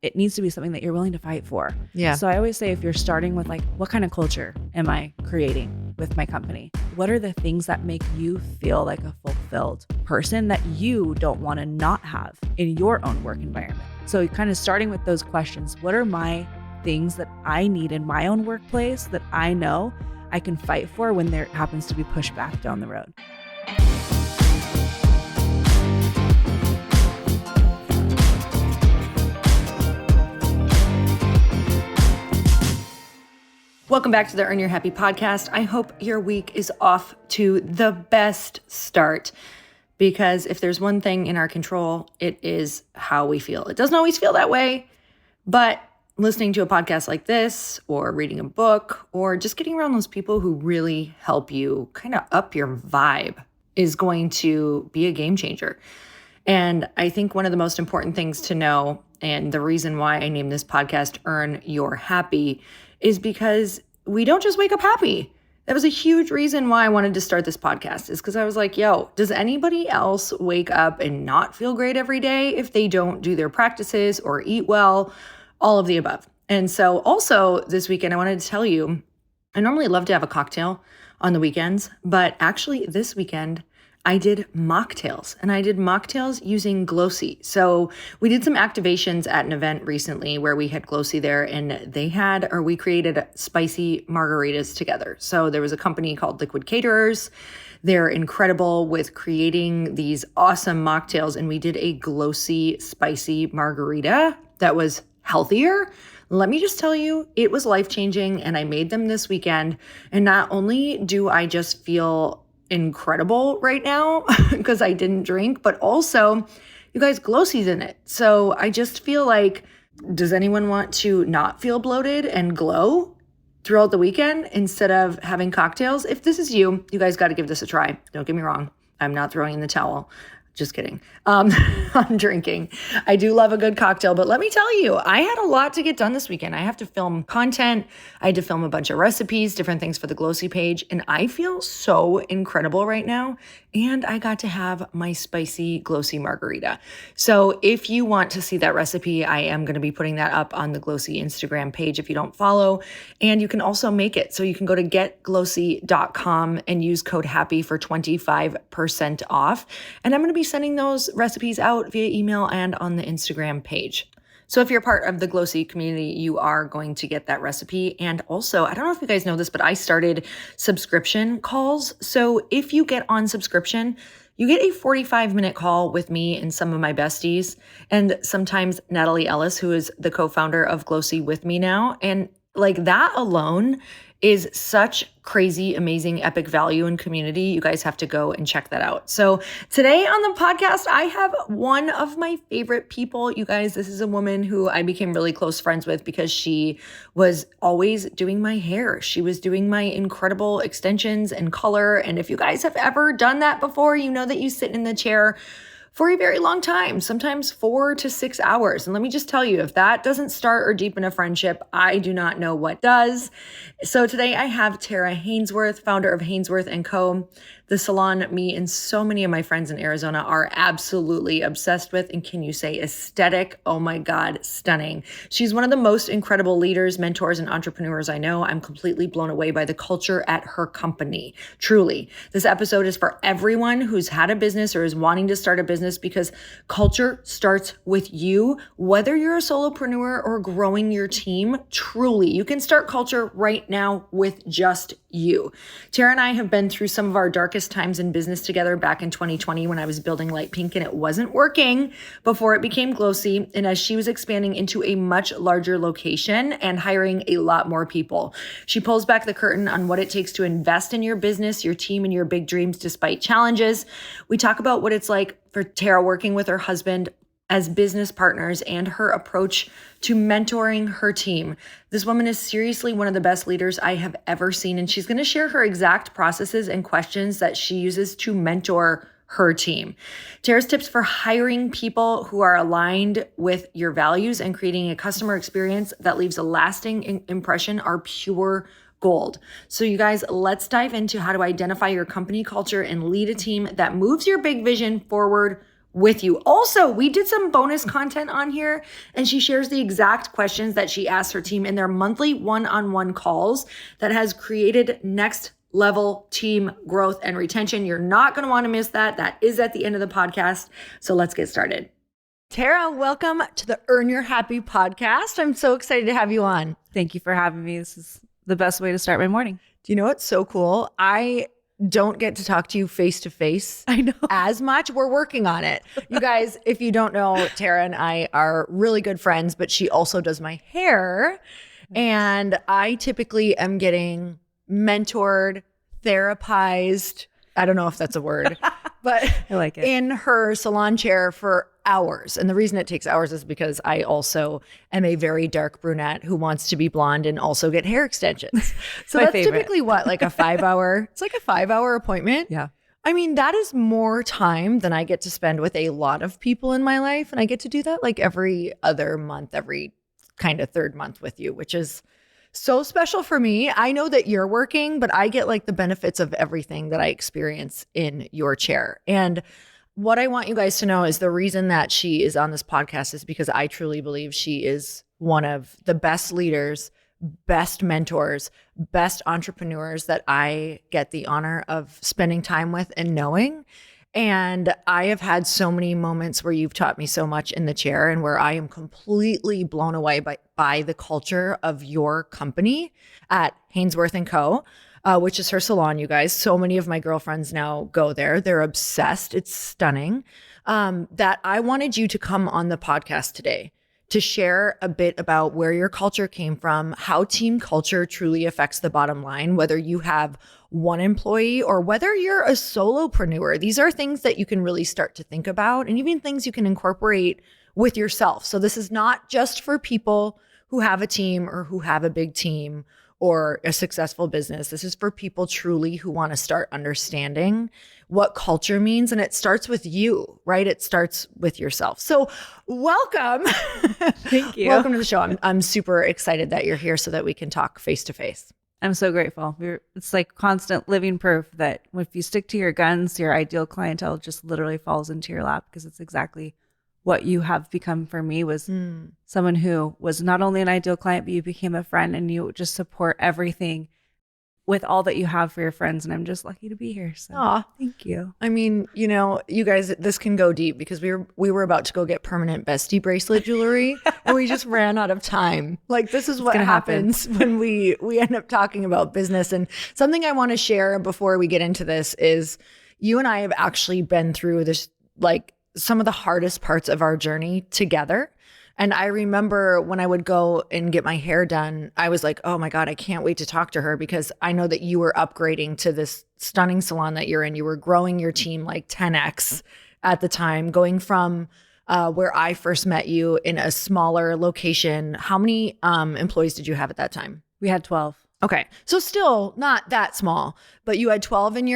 it needs to be something that you're willing to fight for. Yeah. So I always say, if you're starting with like, what kind of culture am I creating with my company? What are the things that make you feel like a fulfilled person that you don't want to not have in your own work environment? So kind of starting with those questions, what are my things that I need in my own workplace that I know I can fight for when there happens to be pushback down the road? Welcome back to the Earn Your Happy podcast. I hope your week is off to the best start, because if there's one thing in our control, it is how we feel. It doesn't always feel that way, but listening to a podcast like this, or reading a book, or just getting around those people who really help you kind of up your vibe is going to be a game changer. And I think one of the most important things to know, and the reason why I named this podcast Earn Your Happy, is because we don't just wake up happy. That was a huge reason why I wanted to start this podcast, is because I was like, yo, does anybody else wake up and not feel great every day if they don't do their practices or eat well, all of the above? And so also this weekend, I wanted to tell you, I normally love to have a cocktail on the weekends, but actually this weekend, I did mocktails, and I did mocktails using Glossy. So we did some activations at an event recently where we had Glossy there, and we created spicy margaritas together. So there was a company called Liquid Caterers. They're incredible with creating these awesome mocktails, and we did a Glossy spicy margarita that was healthier. Let me just tell you, it was life-changing, and I made them this weekend. And not only do I just feel incredible right now because I didn't drink, but also, you guys, Glossy's in it. So I just feel like, does anyone want to not feel bloated and glow throughout the weekend instead of having cocktails? If this is you, you guys got to give this a try. Don't get me wrong. I'm not throwing in the towel. Just kidding. I'm drinking. I do love a good cocktail, but let me tell you, I had a lot to get done this weekend. I have to film content. I had to film a bunch of recipes, different things for the Glossy page, and I feel so incredible right now. And I got to have my spicy Glossy margarita. So if you want to see that recipe, I am going to be putting that up on the Glossy Instagram page if you don't follow. And you can also make it. So you can go to getglossy.com and use code HAPPY for 25% off. And I'm going to be sending those recipes out via email and on the Instagram page. So if you're part of the Glossy community, you are going to get that recipe. And also, I don't know if you guys know this, but I started subscription calls. So if you get on subscription, you get a 45-minute call with me and some of my besties, and sometimes Natalie Ellis, who is the co-founder of Glossy with me now. And like that alone is such crazy, amazing, epic value and community. You guys have to go and check that out. So today on the podcast, I have one of my favorite people. You guys, this is a woman who I became really close friends with because she was always doing my hair. She was doing my incredible extensions and color. And if you guys have ever done that before, you know that you sit in the chair for a very long time, sometimes 4 to 6 hours. And let me just tell you, if that doesn't start or deepen a friendship, I do not know what does. So today I have Tara Hainsworth, founder of Hainsworth Co. The salon me and so many of my friends in Arizona are absolutely obsessed with. And can you say aesthetic? Oh my God, stunning. She's one of the most incredible leaders, mentors, and entrepreneurs I know. I'm completely blown away by the culture at her company. Truly. This episode is for everyone who's had a business or is wanting to start a business, because culture starts with you. Whether you're a solopreneur or growing your team, truly, you can start culture right now with just you. Tara and I have been through some of our darkest times in business together back in 2020 when I was building Light Pink and it wasn't working before it became Glossy, and as she was expanding into a much larger location and hiring a lot more people. She pulls back the curtain on what it takes to invest in your business, your team, and your big dreams despite challenges. We talk about what it's like for Tara working with her husband as business partners and her approach to mentoring her team. This woman is seriously one of the best leaders I have ever seen, and she's going to share her exact processes and questions that she uses to mentor her team. Tara's tips for hiring people who are aligned with your values and creating a customer experience that leaves a lasting impression are pure gold. So you guys, let's dive into how to identify your company culture and lead a team that moves your big vision forward with you. Also, we did some bonus content on here, and she shares the exact questions that she asked her team in their monthly one-on-one calls that has created next level team growth and retention. You're not going to want to miss that. That is at the end of the podcast. So let's get started. Tara, welcome to the Earn Your Happy podcast. I'm so excited to have you on. Thank you for having me. This is the best way to start my morning. Do you know what's so cool? I don't get to talk to you face to face. I know. As much. We're working on it. You guys, if you don't know, Tara and I are really good friends, but she also does my hair. And I typically am getting mentored, therapized. I don't know if that's a word, but I like it. In her salon chair for hours. And the reason it takes hours is because I also am a very dark brunette who wants to be blonde and also get hair extensions. So that's typically what, like a 5 hour, it's like a 5 hour appointment. Yeah. I mean, that is more time than I get to spend with a lot of people in my life. And I get to do that like every other month, every kind of third month with you, which is so special for me. I know that you're working, but I get like the benefits of everything that I experience in your chair. And what I want you guys to know is the reason that she is on this podcast is because I truly believe she is one of the best leaders, best mentors, best entrepreneurs that I get the honor of spending time with and knowing. And I have had so many moments where you've taught me so much in the chair and where I am completely blown away by the culture of your company at Hainsworth Co, which is her salon, you guys. So many of my girlfriends now go there. They're obsessed. It's stunning. That I wanted you to come on the podcast today to share a bit about where your culture came from, how team culture truly affects the bottom line, whether you have one employee or whether you're a solopreneur. These are things that you can really start to think about and even things you can incorporate with yourself. So this is not just for people who have a team or who have a big team or a successful business. This is for people truly who want to start understanding what culture means. And it starts with you, right? It starts with yourself. So welcome. Thank you. Welcome to the show. I'm super excited that you're here so that we can talk face to face. I'm so grateful. It's like constant living proof that if you stick to your guns, your ideal clientele just literally falls into your lap, because it's exactly what you have become for me. Was someone who was not only an ideal client, but you became a friend and you just support everything with all that you have for your friends. And I'm just lucky to be here. So thank you. I mean, you know, you guys, this can go deep because we were about to go get permanent bestie bracelet jewelry and we just ran out of time. Like, this is what happens when we end up talking about business. And something I want to share before we get into this is you and I have actually been through this, like, some of the hardest parts of our journey together. And I remember when I would go and get my hair done, I was like, oh my God, I can't wait to talk to her, because I know that you were upgrading to this stunning salon that you're in. You were growing your team like 10x at the time, going from where I first met you in a smaller location. How many employees did you have at that time? We had 12. Okay. So still not that small, but you had 12 in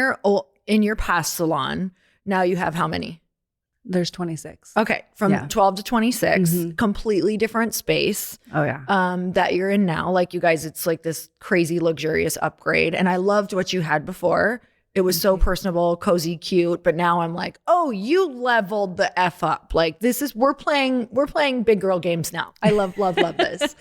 your past salon. Now you have how many? There's 26. Okay. From 12 to 26, completely different space. Oh yeah. That you're in now. Like, you guys, it's like this crazy luxurious upgrade. And I loved what you had before. It was so personable, cozy, cute. But now I'm like, oh, you leveled the F up. Like, this is, we're playing big girl games now. I love this.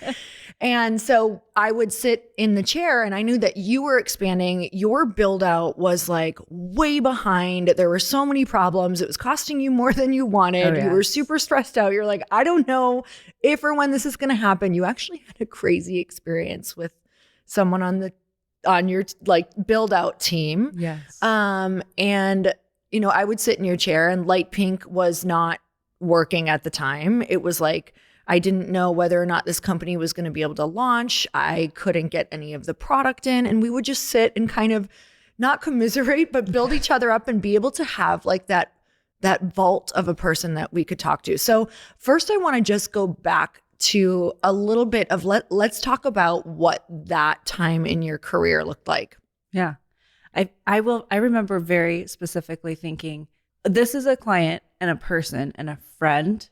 And so I would sit in the chair and I knew that you were expanding. Your build out was like way behind. There were so many problems. It was costing you more than you wanted. Oh, yes. You were super stressed out. You're like, I don't know if or when this is going to happen. You actually had a crazy experience with someone on your like build out team. Yes. And you know, I would sit in your chair and light pink was not working at the time. It was like, I didn't know whether or not this company was going to be able to launch. I couldn't get any of the product in, and we would just sit and kind of not commiserate, but build each other up and be able to have like that vault of a person that we could talk to. So first I want to just go back to a little bit of let's talk about what that time in your career looked like. Yeah. I remember very specifically thinking, this is a client and a person and a friend,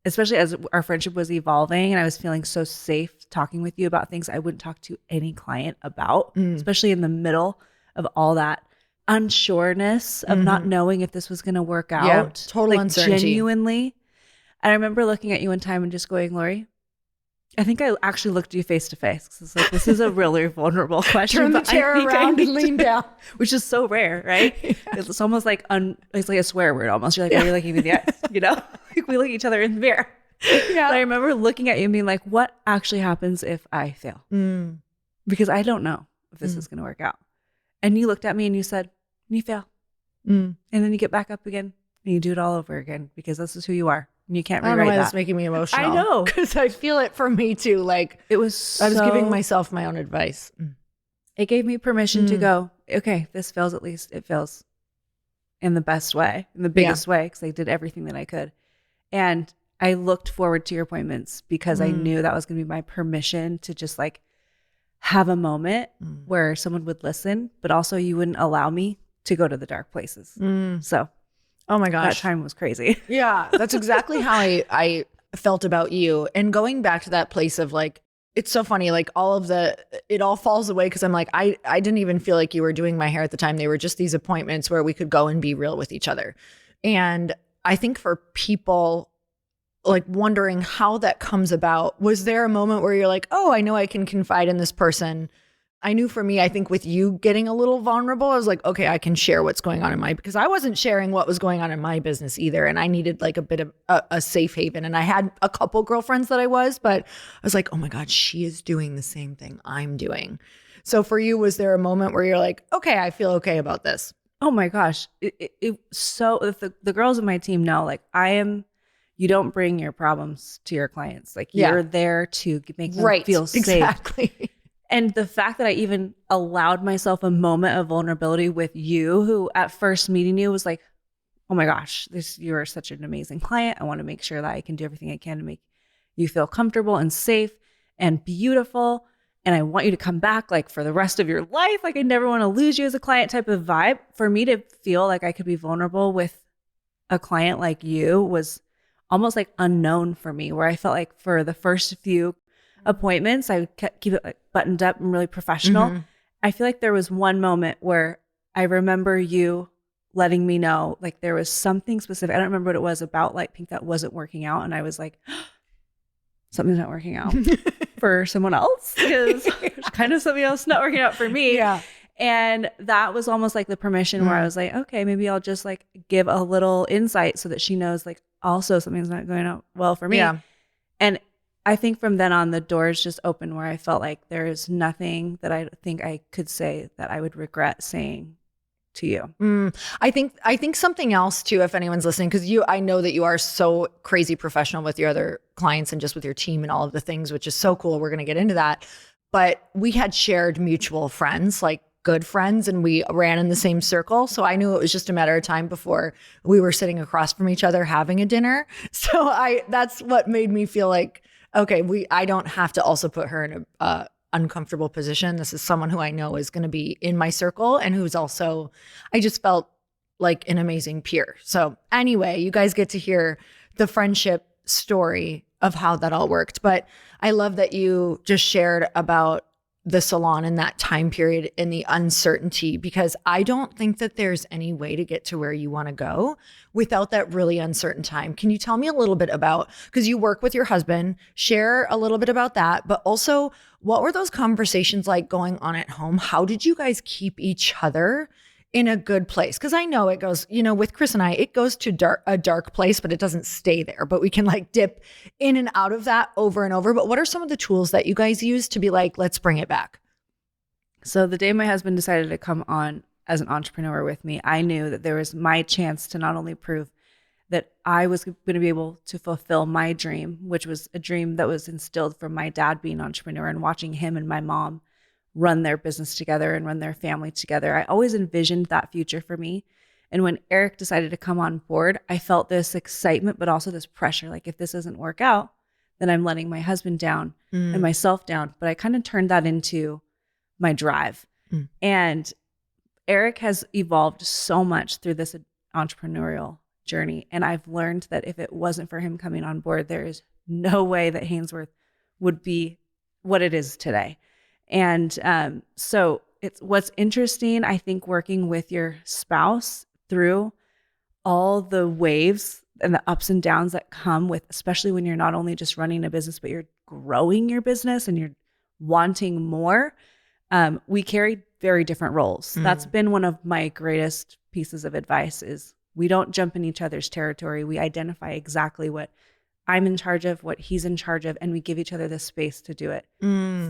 especially as our friendship was evolving and I was feeling so safe talking with you about things I wouldn't talk to any client about, especially in the middle of all that. unsureness of not knowing if this was going to work out. Yeah, total like uncertainty. Genuinely. And I remember looking at you one time and just going, Lori, I think I actually looked at you face to face. It's like, this is a really vulnerable question. Turn the chair around and lean down. Which is so rare, right? Yeah. It's almost like, it's like a swear word almost. You're like, are you looking me in the eyes? You know? Like we look at each other in the mirror. Yeah. But I remember looking at you and being like, what actually happens if I fail? Because I don't know if this is going to work out. And you looked at me and you said, you fail. And then you get back up again and you do it all over again because this is who you are. And you can't rewrite that. I don't know why that's making me emotional. I know. Because I feel it for me too. Like it was I was giving myself my own advice. It gave me permission to go, okay, this fails, at least it fails in the best way, in the biggest way, because I did everything that I could. And I looked forward to your appointments because I knew that was going to be my permission to just like have a moment where someone would listen, but also you wouldn't allow me to go to the dark places. So, oh my gosh, that time was crazy. Yeah, that's exactly how I felt about you. And going back to that place of like, it's so funny, like it all falls away because I'm like, I didn't even feel like you were doing my hair at the time. They were just these appointments where we could go and be real with each other. And I think for people like wondering how that comes about, was there a moment where you're like, oh, I know I can confide in this person? I knew for me, I think with you getting a little vulnerable, I was like, okay, I can share what's going on because I wasn't sharing what was going on in my business either. And I needed like a bit of a safe haven. And I had a couple girlfriends that I was, but I was like, oh my God, she is doing the same thing I'm doing. So for you, was there a moment where you're like, okay, I feel okay about this? Oh my gosh. So if the girls in my team know, like you don't bring your problems to your clients. Like you're there to make them feel safe. Exactly. And the fact that I even allowed myself a moment of vulnerability with you, who at first meeting you was like, oh my gosh, you are such an amazing client. I want to make sure that I can do everything I can to make you feel comfortable and safe and beautiful. And I want you to come back like for the rest of your life. Like I never want to lose you as a client type of vibe. For me to feel like I could be vulnerable with a client like you was almost like unknown for me, where I felt like for the first few appointments, I would keep it like buttoned up and really professional. I feel like there was one moment where I remember you letting me know like there was something specific. I don't remember what it was about like pink that wasn't working out. And I was like, something's not working out for someone else because there's kind of something else not working out for me. Yeah. And that was almost like the permission where I was like, okay, maybe I'll just like give a little insight so that she knows like also something's not going out well for me. Yeah. And I think from then on, the doors just opened where I felt like there is nothing that I think I could say that I would regret saying to you. I think something else too, if anyone's listening, because I know that you are so crazy professional with your other clients and just with your team and all of the things, which is so cool. We're going to get into that. But we had shared mutual friends, like good friends, and we ran in the same circle. So I knew it was just a matter of time before we were sitting across from each other having a dinner. So that's what made me feel like, okay, I don't have to also put her in a uncomfortable position. This is someone who I know is going to be in my circle and who's also, I just felt like an amazing peer. So anyway, you guys get to hear the friendship story of how that all worked. But I love that you just shared about the salon in that time period and the uncertainty, because I don't think that there's any way to get to where you want to go without that really uncertain time. Can you tell me a little bit about, because you work with your husband, share a little bit about that, but also what were those conversations like going on at home? How did you guys keep each other in a good place? Because I know it goes, with Chris and I, it goes to a dark place, but it doesn't stay there. But we can like dip in and out of that over and over. But what are some of the tools that you guys use to be like, let's bring it back? So the day my husband decided to come on as an entrepreneur with me, I knew that there was my chance to not only prove that I was going to be able to fulfill my dream, which was a dream that was instilled from my dad being an entrepreneur and watching him and my mom run their business together and run their family together. I always envisioned that future for me. And when Eric decided to come on board, I felt this excitement, but also this pressure. Like if this doesn't work out, then I'm letting my husband down and myself down. But I kind of turned that into my drive. And Eric has evolved so much through this entrepreneurial journey. And I've learned that if it wasn't for him coming on board, there is no way that Hainsworth would be what it is today. And so it's what's interesting, I think, working with your spouse through all the waves and the ups and downs that come with, especially when you're not only just running a business, but you're growing your business and you're wanting more. We carry very different roles. That's been one of my greatest pieces of advice is we don't jump in each other's territory. We identify exactly what I'm in charge of, what he's in charge of, and we give each other the space to do it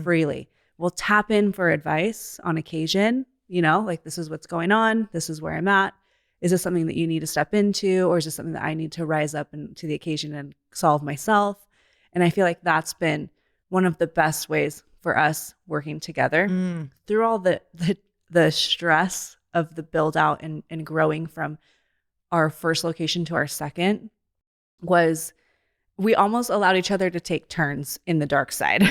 freely. We'll tap in for advice on occasion, like this is what's going on. This is where I'm at. Is this something that you need to step into, or is this something that I need to rise up to the occasion and solve myself? And I feel like that's been one of the best ways for us working together through all the stress of the build out and growing from our first location to our second was we almost allowed each other to take turns in the dark side.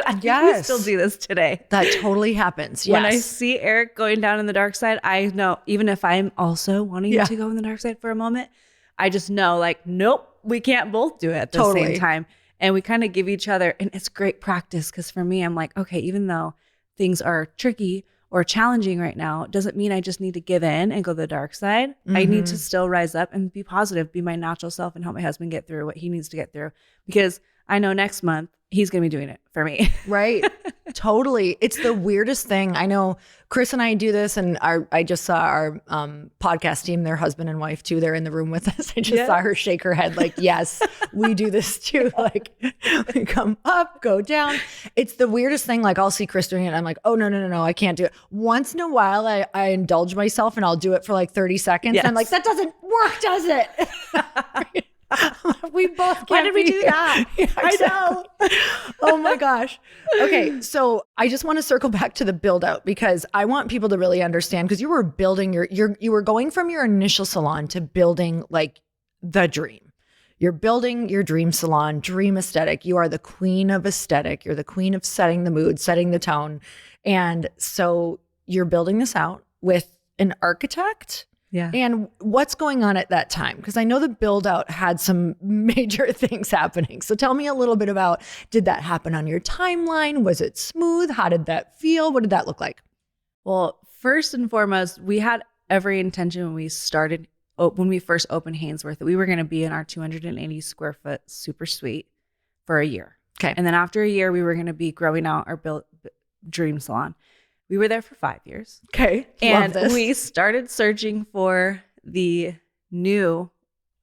I think we still do this today. That totally happens. Yes. When I see Eric going down in the dark side, I know, even if I'm also wanting to go in the dark side for a moment, I just know like, nope, we can't both do it at the same time. And we kind of give each other, and it's great practice because for me, I'm like, okay, even though things are tricky or challenging right now, it doesn't mean I just need to give in and go to the dark side. I need to still rise up and be positive, be my natural self, and help my husband get through what he needs to get through, because I know next month he's going to be doing it for me. Right. Totally. It's the weirdest thing. I know Chris and I do this, and I just saw our podcast team, their husband and wife too. They're in the room with us. I just saw her shake her head like, yes, we do this too. Like we come up, go down. It's the weirdest thing. Like I'll see Chris doing it. And I'm like, oh, no, I can't do it. Once in a while, I indulge myself and I'll do it for like 30 seconds. Yes. And I'm like, that doesn't work, does it? We both can't. Why did we do that? Yeah, exactly. I know. Oh my gosh. Okay. So I just want to circle back to the build out, because I want people to really understand, because you were building you were going from your initial salon to building like the dream. You're building your dream salon, dream aesthetic. You are the queen of aesthetic. You're the queen of setting the mood, setting the tone. And so you're building this out with an architect. Yeah. And what's going on at that time? Because I know the build out had some major things happening. So tell me a little bit about, did that happen on your timeline? Was it smooth? How did that feel? What did that look like? Well, first and foremost, we had every intention when we first opened Hainsworth that we were going to be in our 280 square foot super suite for a year. Okay. And then after a year, we were going to be growing out our dream salon. We were there for 5 years. Okay. And we started searching for the new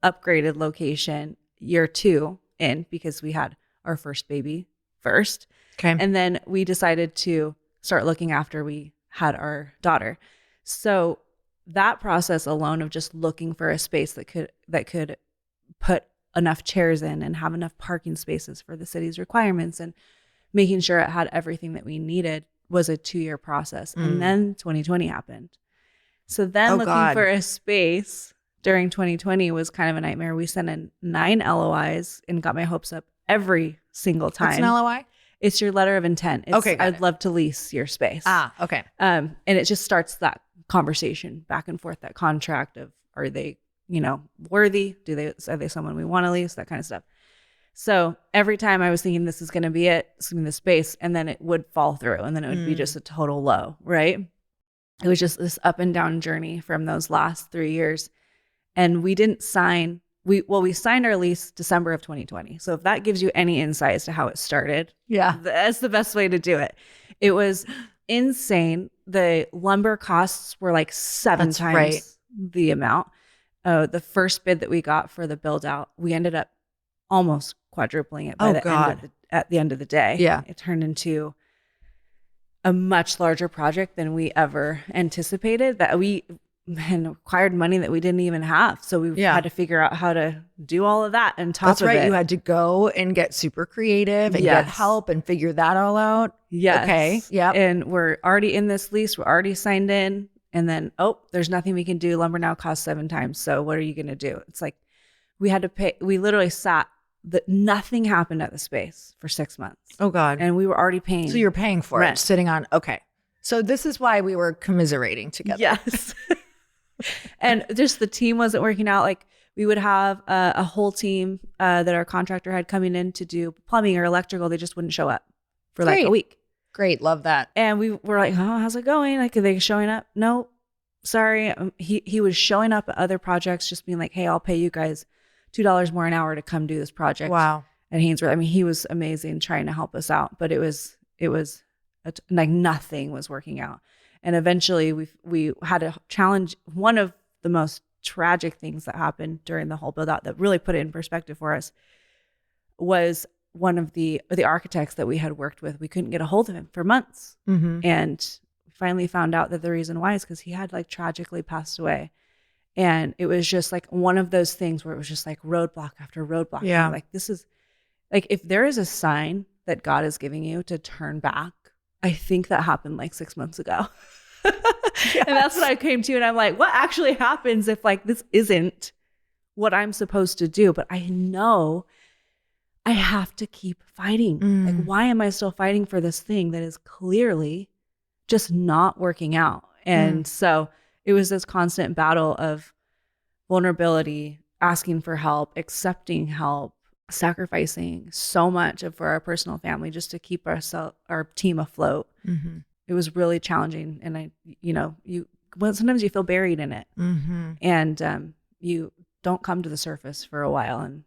upgraded location year 2 in, because we had our first baby first. Okay. And then we decided to start looking after we had our daughter. So that process alone of just looking for a space that could put enough chairs in and have enough parking spaces for the city's requirements and making sure it had everything that we needed was a 2-year process. And then 2020 happened. So then looking for a space during 2020 was kind of a nightmare. We sent in 9 LOIs and got my hopes up every single time. What's an LOI? It's your letter of intent. It's, okay. I'd love to lease your space. Okay. And it just starts that conversation back and forth, that contract of, are they, worthy? Are they someone we want to lease? That kind of stuff. So every time I was thinking this is going to be it, it's going to be the space, and then it would fall through, and then it would be just a total low, right? It was just this up and down journey from those last 3 years. And we didn't sign, we signed our lease December of 2020. So if that gives you any insight as to how it started, that's the best way to do it. It was insane. The lumber costs were like 7 times the amount. The first bid that we got for the build out, we ended up almost quadrupling it at the end of the day. Yeah. It turned into a much larger project than we ever anticipated, that we required money that we didn't even have. So we had to figure out how to do all of that on top of it. That's right. You had to go and get super creative and get help and figure that all out. Yes. Okay. Yeah. And we're already in this lease. We're already signed in. And then, there's nothing we can do. Lumber now costs 7 times. So what are you going to do? It's like we had to pay. We literally sat. Nothing happened at the space for 6 months. Oh God. And we were already paying. So you're paying for rent. It, sitting on. Okay. So this is why we were commiserating together. Yes. And just the team wasn't working out. Like we would have a whole team that our contractor had coming in to do plumbing or electrical. They just wouldn't show up for like a week. Great. Love that. And we were like, oh, how's it going? Like, are they showing up? No, sorry. He was showing up at other projects, just being like, hey, I'll pay you guys $2 more an hour to come do this project. Wow. At Hainsworth. I mean, he was amazing trying to help us out, but it was like nothing was working out. And eventually we had a challenge. One of the most tragic things that happened during the whole build out that really put it in perspective for us was one of the architects that we had worked with. We couldn't get a hold of him for months. Mm-hmm. And we finally found out that the reason why is because he had like tragically passed away. And it was just like one of those things where it was just like roadblock after roadblock. Yeah. Like, this is like, if there is a sign that God is giving you to turn back, I think that happened like 6 months ago. Yes. And that's what I came to. And I'm like, what actually happens if like this isn't what I'm supposed to do? But I know I have to keep fighting. Like, why am I still fighting for this thing that is clearly just not working out? And so it was this constant battle of vulnerability, asking for help, accepting help, sacrificing so much for our personal family just to keep our team afloat. Mm-hmm. It was really challenging. And sometimes you feel buried in it, and you don't come to the surface for a while. And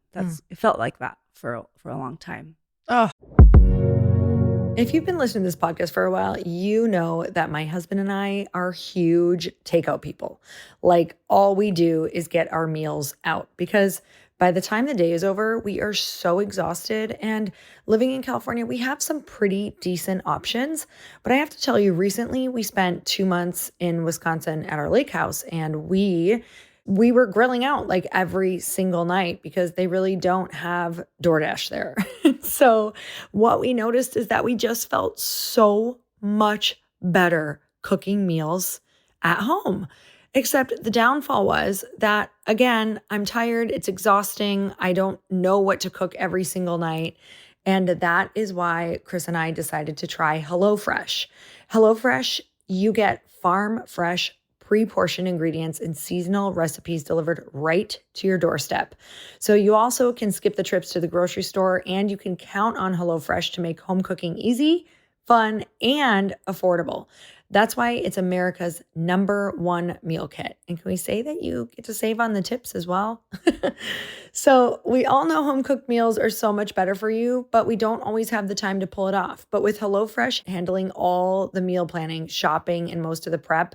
it felt like that for a long time. Oh. If you've been listening to this podcast for a while, you know that my husband and I are huge takeout people. Like, all we do is get our meals out, because by the time the day is over, we are so exhausted. And living in California, we have some pretty decent options. But I have to tell you, recently we spent 2 months in Wisconsin at our lake house, and we were grilling out like every single night because they really don't have DoorDash there. So what we noticed is that we just felt so much better cooking meals at home. Except the downfall was that, again, I'm tired. It's exhausting. I don't know what to cook every single night. And that is why Chris and I decided to try HelloFresh. HelloFresh, you get farm fresh, pre-portioned ingredients and seasonal recipes delivered right to your doorstep. So you also can skip the trips to the grocery store, and you can count on HelloFresh to make home cooking easy, fun, and affordable. That's why it's America's #1 meal kit. And can we say that you get to save on the tips as well? So we all know home cooked meals are so much better for you, but we don't always have the time to pull it off. But with HelloFresh handling all the meal planning, shopping, and most of the prep,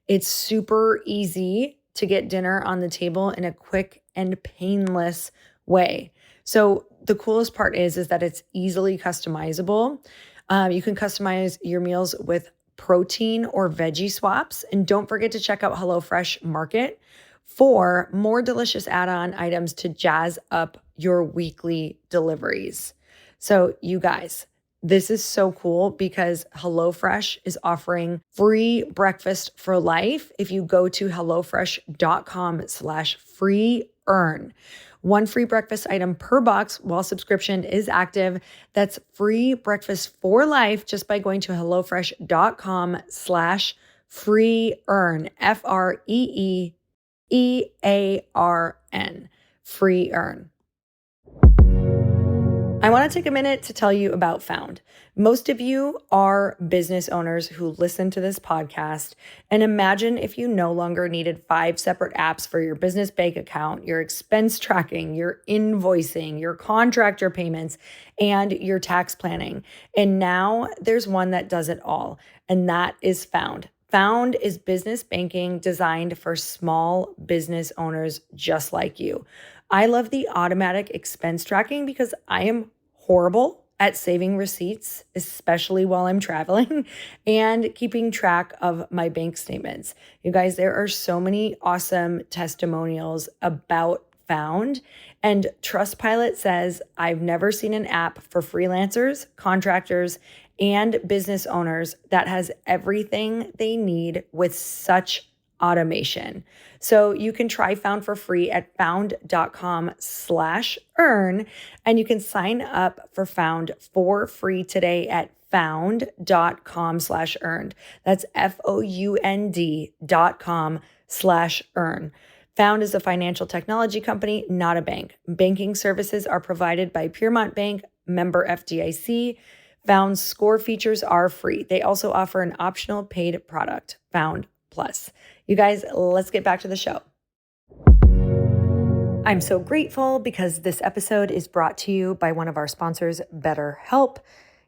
it's super easy to get dinner on the table in a quick and painless way. So the coolest part is that it's easily customizable. You can customize your meals with protein or veggie swaps. And don't forget to check out HelloFresh Market for more delicious add-on items to jazz up your weekly deliveries. So you guys, this is so cool because HelloFresh is offering free breakfast for life if you go to HelloFresh.com/free-earn. 1 free breakfast item per box while subscription is active. That's free breakfast for life just by going to HelloFresh.com/free-earn. FREEEARN. Free earn. I want to take a minute to tell you about Found. Most of you are business owners who listen to this podcast, and imagine if you no longer needed 5 separate apps for your business bank account, your expense tracking, your invoicing, your contractor payments, and your tax planning. And now there's one that does it all, and that is Found. Found is business banking designed for small business owners just like you. I love the automatic expense tracking because I am horrible at saving receipts, especially while I'm traveling, and keeping track of my bank statements. You guys, there are so many awesome testimonials about Found, and Trustpilot says, I've never seen an app for freelancers, contractors, and business owners that has everything they need with such automation. So you can try Found for free at found.com/earn, and you can sign up for Found for free today at found.com/earned. That's FOUND.com/earn. Found is a financial technology company, not a bank. Banking services are provided by Piermont Bank, member FDIC. Found's score features are free. They also offer an optional paid product, Found Plus. You guys, let's get back to the show. I'm so grateful because this episode is brought to you by one of our sponsors, BetterHelp.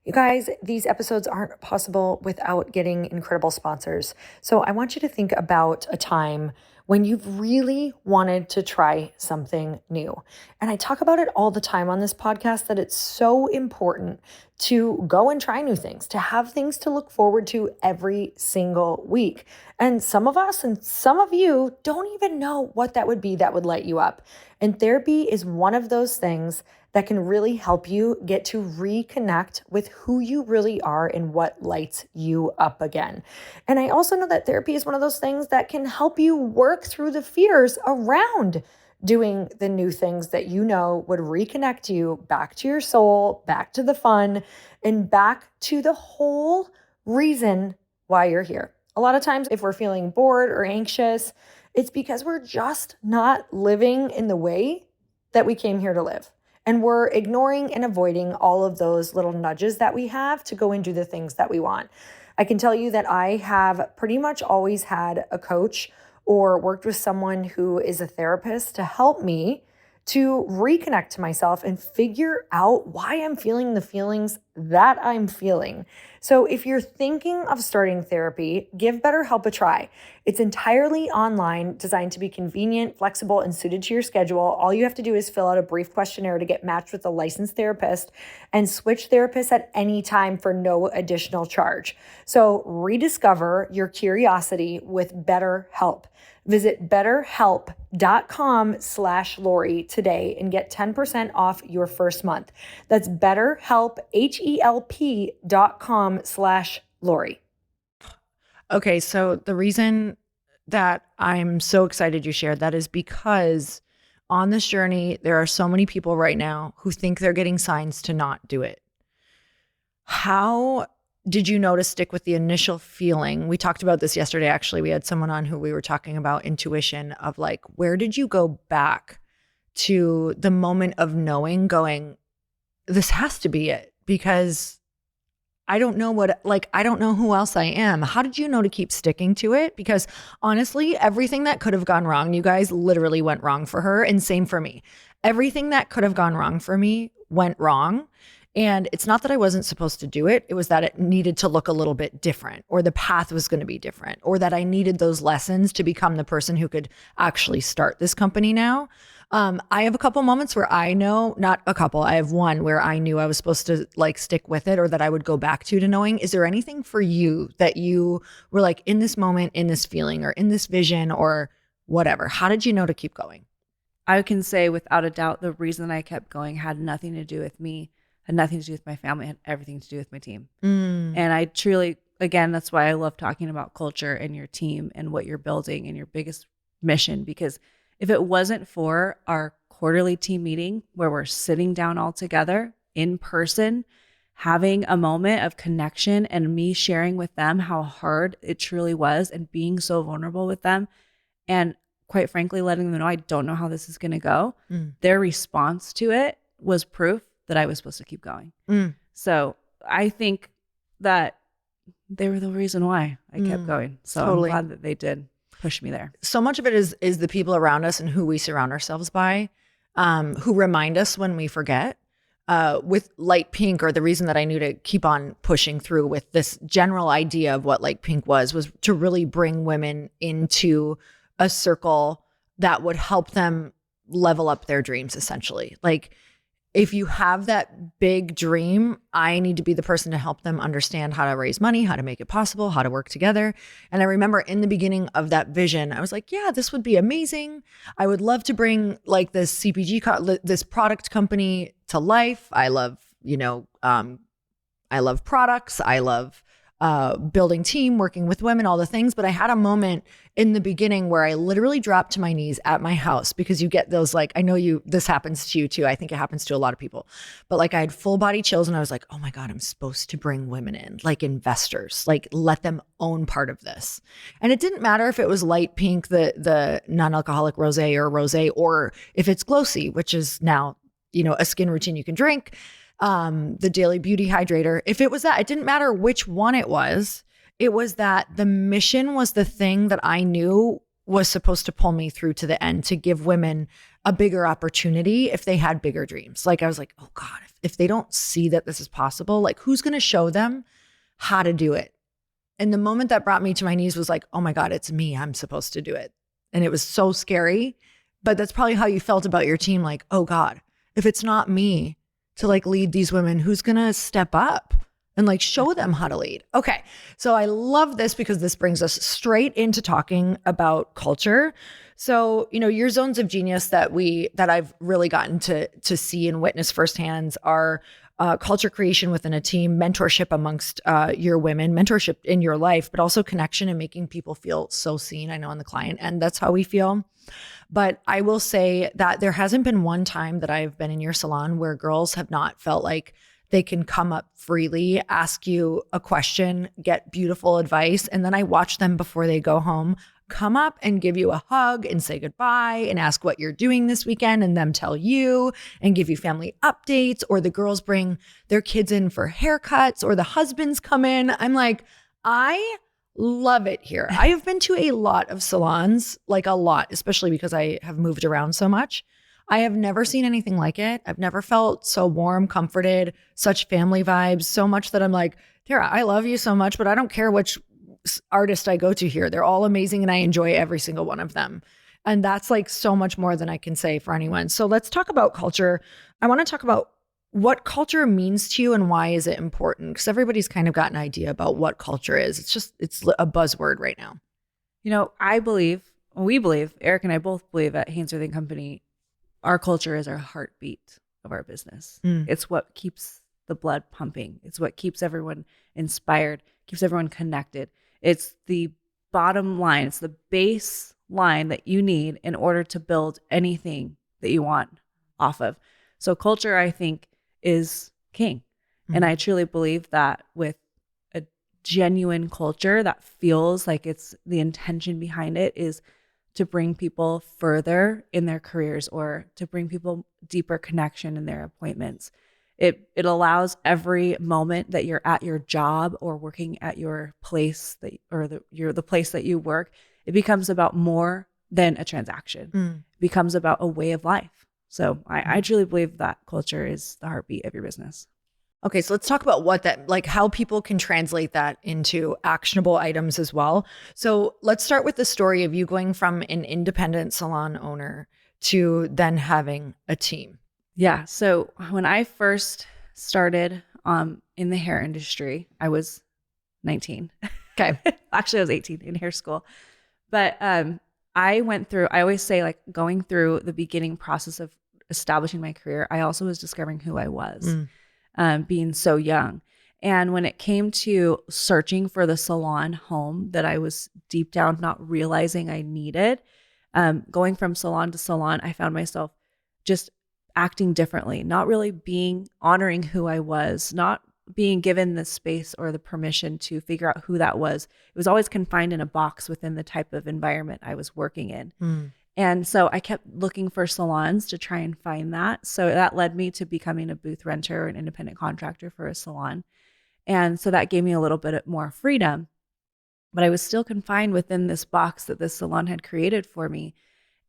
You guys, these episodes aren't possible without getting incredible sponsors. So I want you to think about a time when you've really wanted to try something new. And I talk about it all the time on this podcast, that it's so important to go and try new things, to have things to look forward to every single week. And some of us and some of you don't even know what that would be that would light you up. And therapy is one of those things that can really help you get to reconnect with who you really are and what lights you up again. And I also know that therapy is one of those things that can help you work through the fears around doing the new things that you know would reconnect you back to your soul, back to the fun, and back to the whole reason why you're here. A lot of times, if we're feeling bored or anxious, it's because we're just not living in the way that we came here to live. And we're ignoring and avoiding all of those little nudges that we have to go and do the things that we want. I can tell you that I have pretty much always had a coach or worked with someone who is a therapist to help me to reconnect to myself and figure out why I'm feeling the feelings that I'm feeling. So if you're thinking of starting therapy, give BetterHelp a try. It's entirely online, designed to be convenient, flexible, and suited to your schedule. All you have to do is fill out a brief questionnaire to get matched with a licensed therapist and switch therapists at any time for no additional charge. So rediscover your curiosity with BetterHelp. Visit betterhelp.com/Lori today and get 10% off your first month. That's BetterHelp, HELP.com/Lori. Okay, so the reason that I'm so excited you shared that is because on this journey, there are so many people right now who think they're getting signs to not do it. How did you know to stick with the initial feeling? We talked about this yesterday, actually. We had someone on who we were talking about intuition of like, where did you go back to the moment of knowing, going, this has to be it? Because I don't know I don't know who else I am. How did you know to keep sticking to it? Because honestly, everything that could have gone wrong, you guys literally went wrong for her, and same for me. Everything that could have gone wrong for me went wrong. And it's not that I wasn't supposed to do it. It was that it needed to look a little bit different, or the path was going to be different, or that I needed those lessons to become the person who could actually start this company now. I have a couple moments where I know, not a couple, I have one where I knew I was supposed to like stick with it, or that I would go back to knowing. Is there anything for you that you were like in this moment, in this feeling, or in this vision, or whatever? How did you know to keep going? I can say without a doubt, the reason I kept going had nothing to do with me, had nothing to do with my family, had everything to do with my team. And I truly, again, that's why I love talking about culture and your team and what you're building and your biggest mission. Because if it wasn't for our quarterly team meeting where we're sitting down all together in person, having a moment of connection and me sharing with them how hard it truly was and being so vulnerable with them, and quite frankly, letting them know I don't know how this is going to go, their response to it was proof that I was supposed to keep going. So I think that they were the reason why I kept going. So totally. I'm glad that they did push me there. So much of it is the people around us and who we surround ourselves by, who remind us when we forget. With Light Pink, or the reason that I knew to keep on pushing through with this general idea of what Light Pink was to really bring women into a circle that would help them level up their dreams, essentially. Like, if you have that big dream, I need to be the person to help them understand how to raise money, how to make it possible, how to work together. And I remember in the beginning of that vision, I was like, yeah, this would be amazing. I would love to bring like this this product company to life. I love, I love products. I love building team, working with women, all the things. But I had a moment in the beginning where I literally dropped to my knees at my house, because you get those, like, I know this happens to you too. I think it happens to a lot of people, but like I had full body chills and I was like, oh my God, I'm supposed to bring women in, like investors, like let them own part of this. And it didn't matter if it was Light Pink, the non-alcoholic rosé, or if it's Glossy, which is now, a skin routine you can drink. the Daily Beauty Hydrator. If it was that, it didn't matter which one it was. It was that the mission was the thing that I knew was supposed to pull me through to the end, to give women a bigger opportunity if they had bigger dreams. Like I was like, oh God, if they don't see that this is possible, like who's going to show them how to do it? And the moment that brought me to my knees was like, oh my God, it's me. I'm supposed to do it. And it was so scary. But that's probably how you felt about your team. Like, oh God, if it's not me to like lead these women, who's going to step up and like show them how to lead? Okay. So I love this because this brings us straight into talking about culture. So, you know, your zones of genius that I've really gotten to see and witness firsthand are culture creation within a team, mentorship amongst your women, mentorship in your life, but also connection and making people feel so seen. I know on the client end, that's how we feel. But I will say that there hasn't been one time that I've been in your salon where girls have not felt like they can come up freely, ask you a question, get beautiful advice. And then I watch them before they go home, come up and give you a hug and say goodbye and ask what you're doing this weekend, and them tell you and give you family updates, or the girls bring their kids in for haircuts, or the husbands come in. I'm like, I love it here. I have been to a lot of salons, like a lot, especially because I have moved around so much. I have never seen anything like it. I've never felt so warm, comforted, such family vibes, so much that I'm like, Tara, I love you so much, but I don't care which artist I go to here. They're all amazing and I enjoy every single one of them. And that's like so much more than I can say for anyone. So let's talk about culture. I want to talk about what culture means to you and why is it important? Because everybody's kind of got an idea about what culture is. It's a buzzword right now. You know, we believe, Eric and I both believe at Hainsworth Company, our culture is our heartbeat of our business. It's what keeps the blood pumping. It's what keeps everyone inspired, keeps everyone connected. It's the bottom line. It's the base line that you need in order to build anything that you want off of. So culture, I think, is king. And I truly believe that with a genuine culture that feels like it's the intention behind it is to bring people further in their careers or to bring people deeper connection in their appointments. It allows every moment that you're at your job or working at your place the place that you work, it becomes about more than a transaction. It becomes about a way of life. So I truly believe that culture is the heartbeat of your business. Okay, so let's talk about what that, like how people can translate that into actionable items as well. So let's start with the story of you going from an independent salon owner to then having a team. Yeah. So when I first started in the hair industry, I was 19. Okay. Actually, I was 18 in hair school. But I always say like going through the beginning process of establishing my career, I also was discovering who I was, being so young. And when it came to searching for the salon home that I was deep down not realizing I needed, going from salon to salon, I found myself just acting differently, not really honoring who I was, not being given the space or the permission to figure out who that was. It was always confined in a box within the type of environment I was working in. And so I kept looking for salons to try and find that. So that led me to becoming a booth renter or an independent contractor for a salon. And so that gave me a little bit more freedom, but I was still confined within this box that this salon had created for me.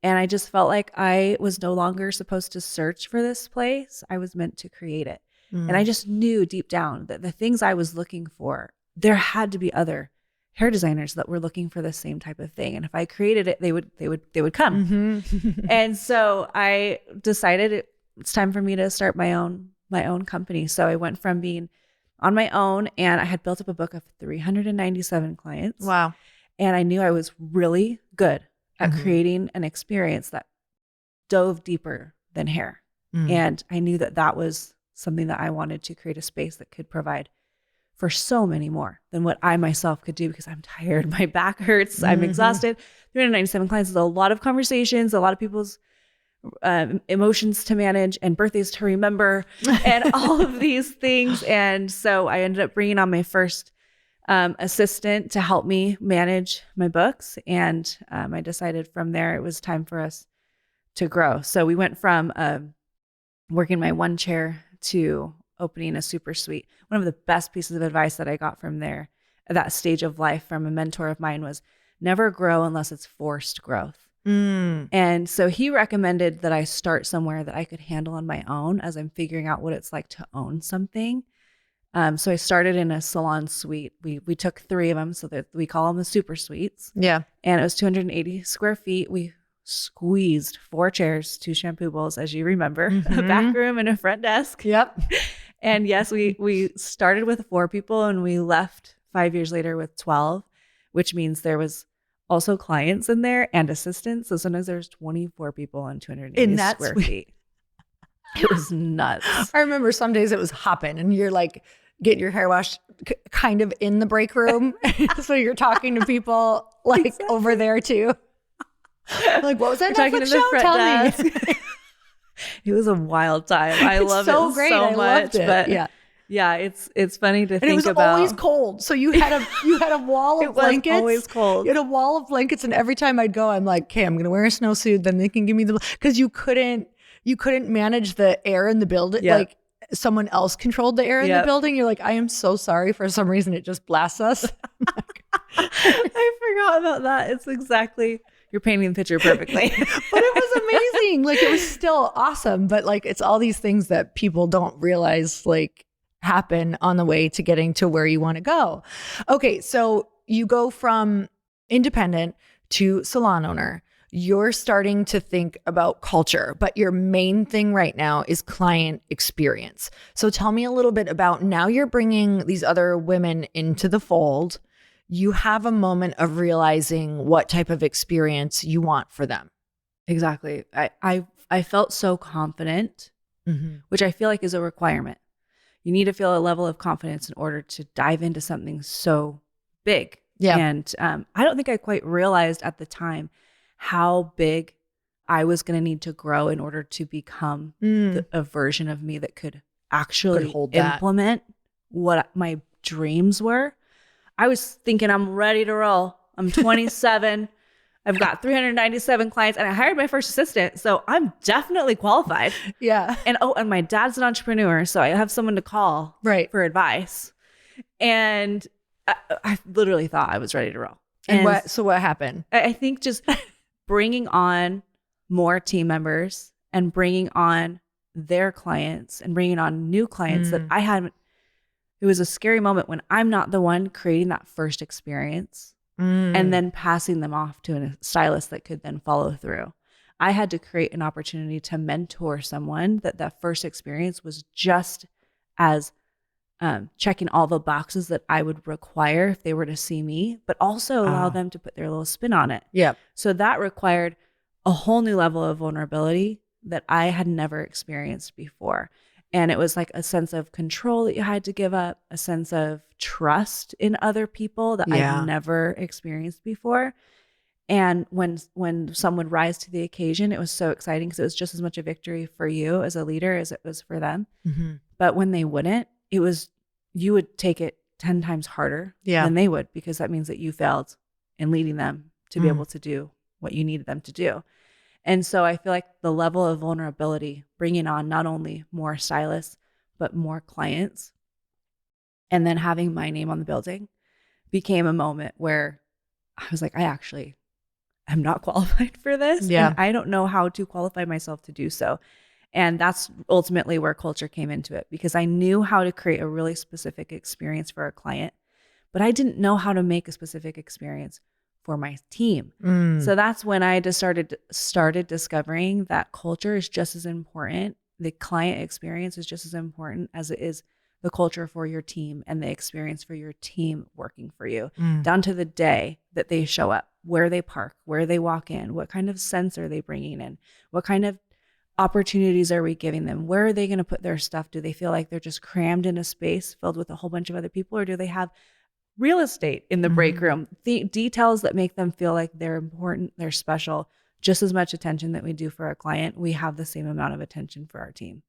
And I just felt like I was no longer supposed to search for this place. I was meant to create it. And I just knew deep down that the things I was looking for, there had to be other hair designers that were looking for the same type of thing. And if I created it, they would come. And so I decided it's time for me to start my own company. So I went from being on my own, and I had built up a book of 397 clients. Wow. And I knew I was really good at creating an experience that dove deeper than hair. And I knew that was something that I wanted to create a space that could provide for so many more than what I myself could do, because I'm tired. My back hurts. I'm exhausted. 397 clients is a lot of conversations, a lot of people's emotions to manage and birthdays to remember and all of these things. And so I ended up bringing on my first assistant to help me manage my books. And I decided from there it was time for us to grow. So we went from working my one chair to opening a super suite. One of the best pieces of advice that I got from there at that stage of life from a mentor of mine was never grow unless it's forced growth. And so he recommended that I start somewhere that I could handle on my own as I'm figuring out what it's like to own something. So I started in a salon suite. We took 3 of them, so that we call them the super suites. Yeah. And it was 280 square feet. We squeezed 4 chairs, 2 shampoo bowls, as you remember, a back room and a front desk. Yep. And yes, we started with 4 people and we left 5 years later with 12, which means there was also clients in there and assistants. So sometimes there's 24 people on 280 square feet. It was nuts. I remember some days it was hopping and you're like getting your hair washed kind of in the break room. So you're talking to people like over there too. Like, what was that Netflix show? Tell me. It was a wild time. I love so it great. so I much. loved it. But yeah, it's funny to think about. And it was always cold. So you had a wall of blankets. It was always cold. You had a wall of blankets, and every time I'd go, I'm like, okay, I'm gonna wear a snowsuit. Then they can give me because you couldn't manage the air in the building. Yep. Like someone else controlled the air in the building. You're like, I am so sorry. For some reason, it just blasts us. I forgot about that. It's exactly. You're painting the picture perfectly. But it was amazing. Like it was still awesome. But like it's all these things that people don't realize like happen on the way to getting to where you want to go. Okay, so you go from independent to salon owner. You're starting to think about culture, but your main thing right now is client experience. So tell me a little bit about now you're bringing these other women into the fold. You have a moment of realizing what type of experience you want for them. Exactly. I felt so confident, which I feel like is a requirement. You need to feel a level of confidence in order to dive into something so big. Yeah. And I don't think I quite realized at the time how big I was going to need to grow in order to become a version of me that could actually implement what my dreams were. I was thinking I'm ready to roll. I'm 27. I've got 397 clients and I hired my first assistant. So I'm definitely qualified. Yeah. And my dad's an entrepreneur. So I have someone to call for advice. And I literally thought I was ready to roll. And what happened? I think just bringing on more team members and bringing on their clients and bringing on new clients that I hadn't. It was a scary moment when I'm not the one creating that first experience and then passing them off to a stylist that could then follow through. I had to create an opportunity to mentor someone that first experience was just as checking all the boxes that I would require if they were to see me, but also allow them to put their little spin on it. Yeah. So that required a whole new level of vulnerability that I had never experienced before. And it was like a sense of control that you had to give up, a sense of trust in other people that I'd never experienced before. And when someone would rise to the occasion, it was so exciting because it was just as much a victory for you as a leader as it was for them. But when they wouldn't, it was, you would take it 10 times harder than they would, because that means that you failed in leading them to be able to do what you needed them to do. And so I feel like the level of vulnerability, bringing on not only more stylists, but more clients, and then having my name on the building became a moment where I was like, I'm not qualified for this. Yeah. And I don't know how to qualify myself to do so. And that's ultimately where culture came into it, because I knew how to create a really specific experience for a client, but I didn't know how to make a specific experience for my team. So that's when I just started discovering that culture is just as important. The client experience is just as important as it is the culture for your team and the experience for your team working for you, down to the day that they show up, where they park, where they walk in, what kind of scents are they bringing in, what kind of opportunities are we giving them, where are they going to put their stuff? Do they feel like they're just crammed in a space filled with a whole bunch of other people, or do they have real estate in the break room? The details that make them feel like they're important, they're special. Just as much attention that we do for our client, we have the same amount of attention for our team.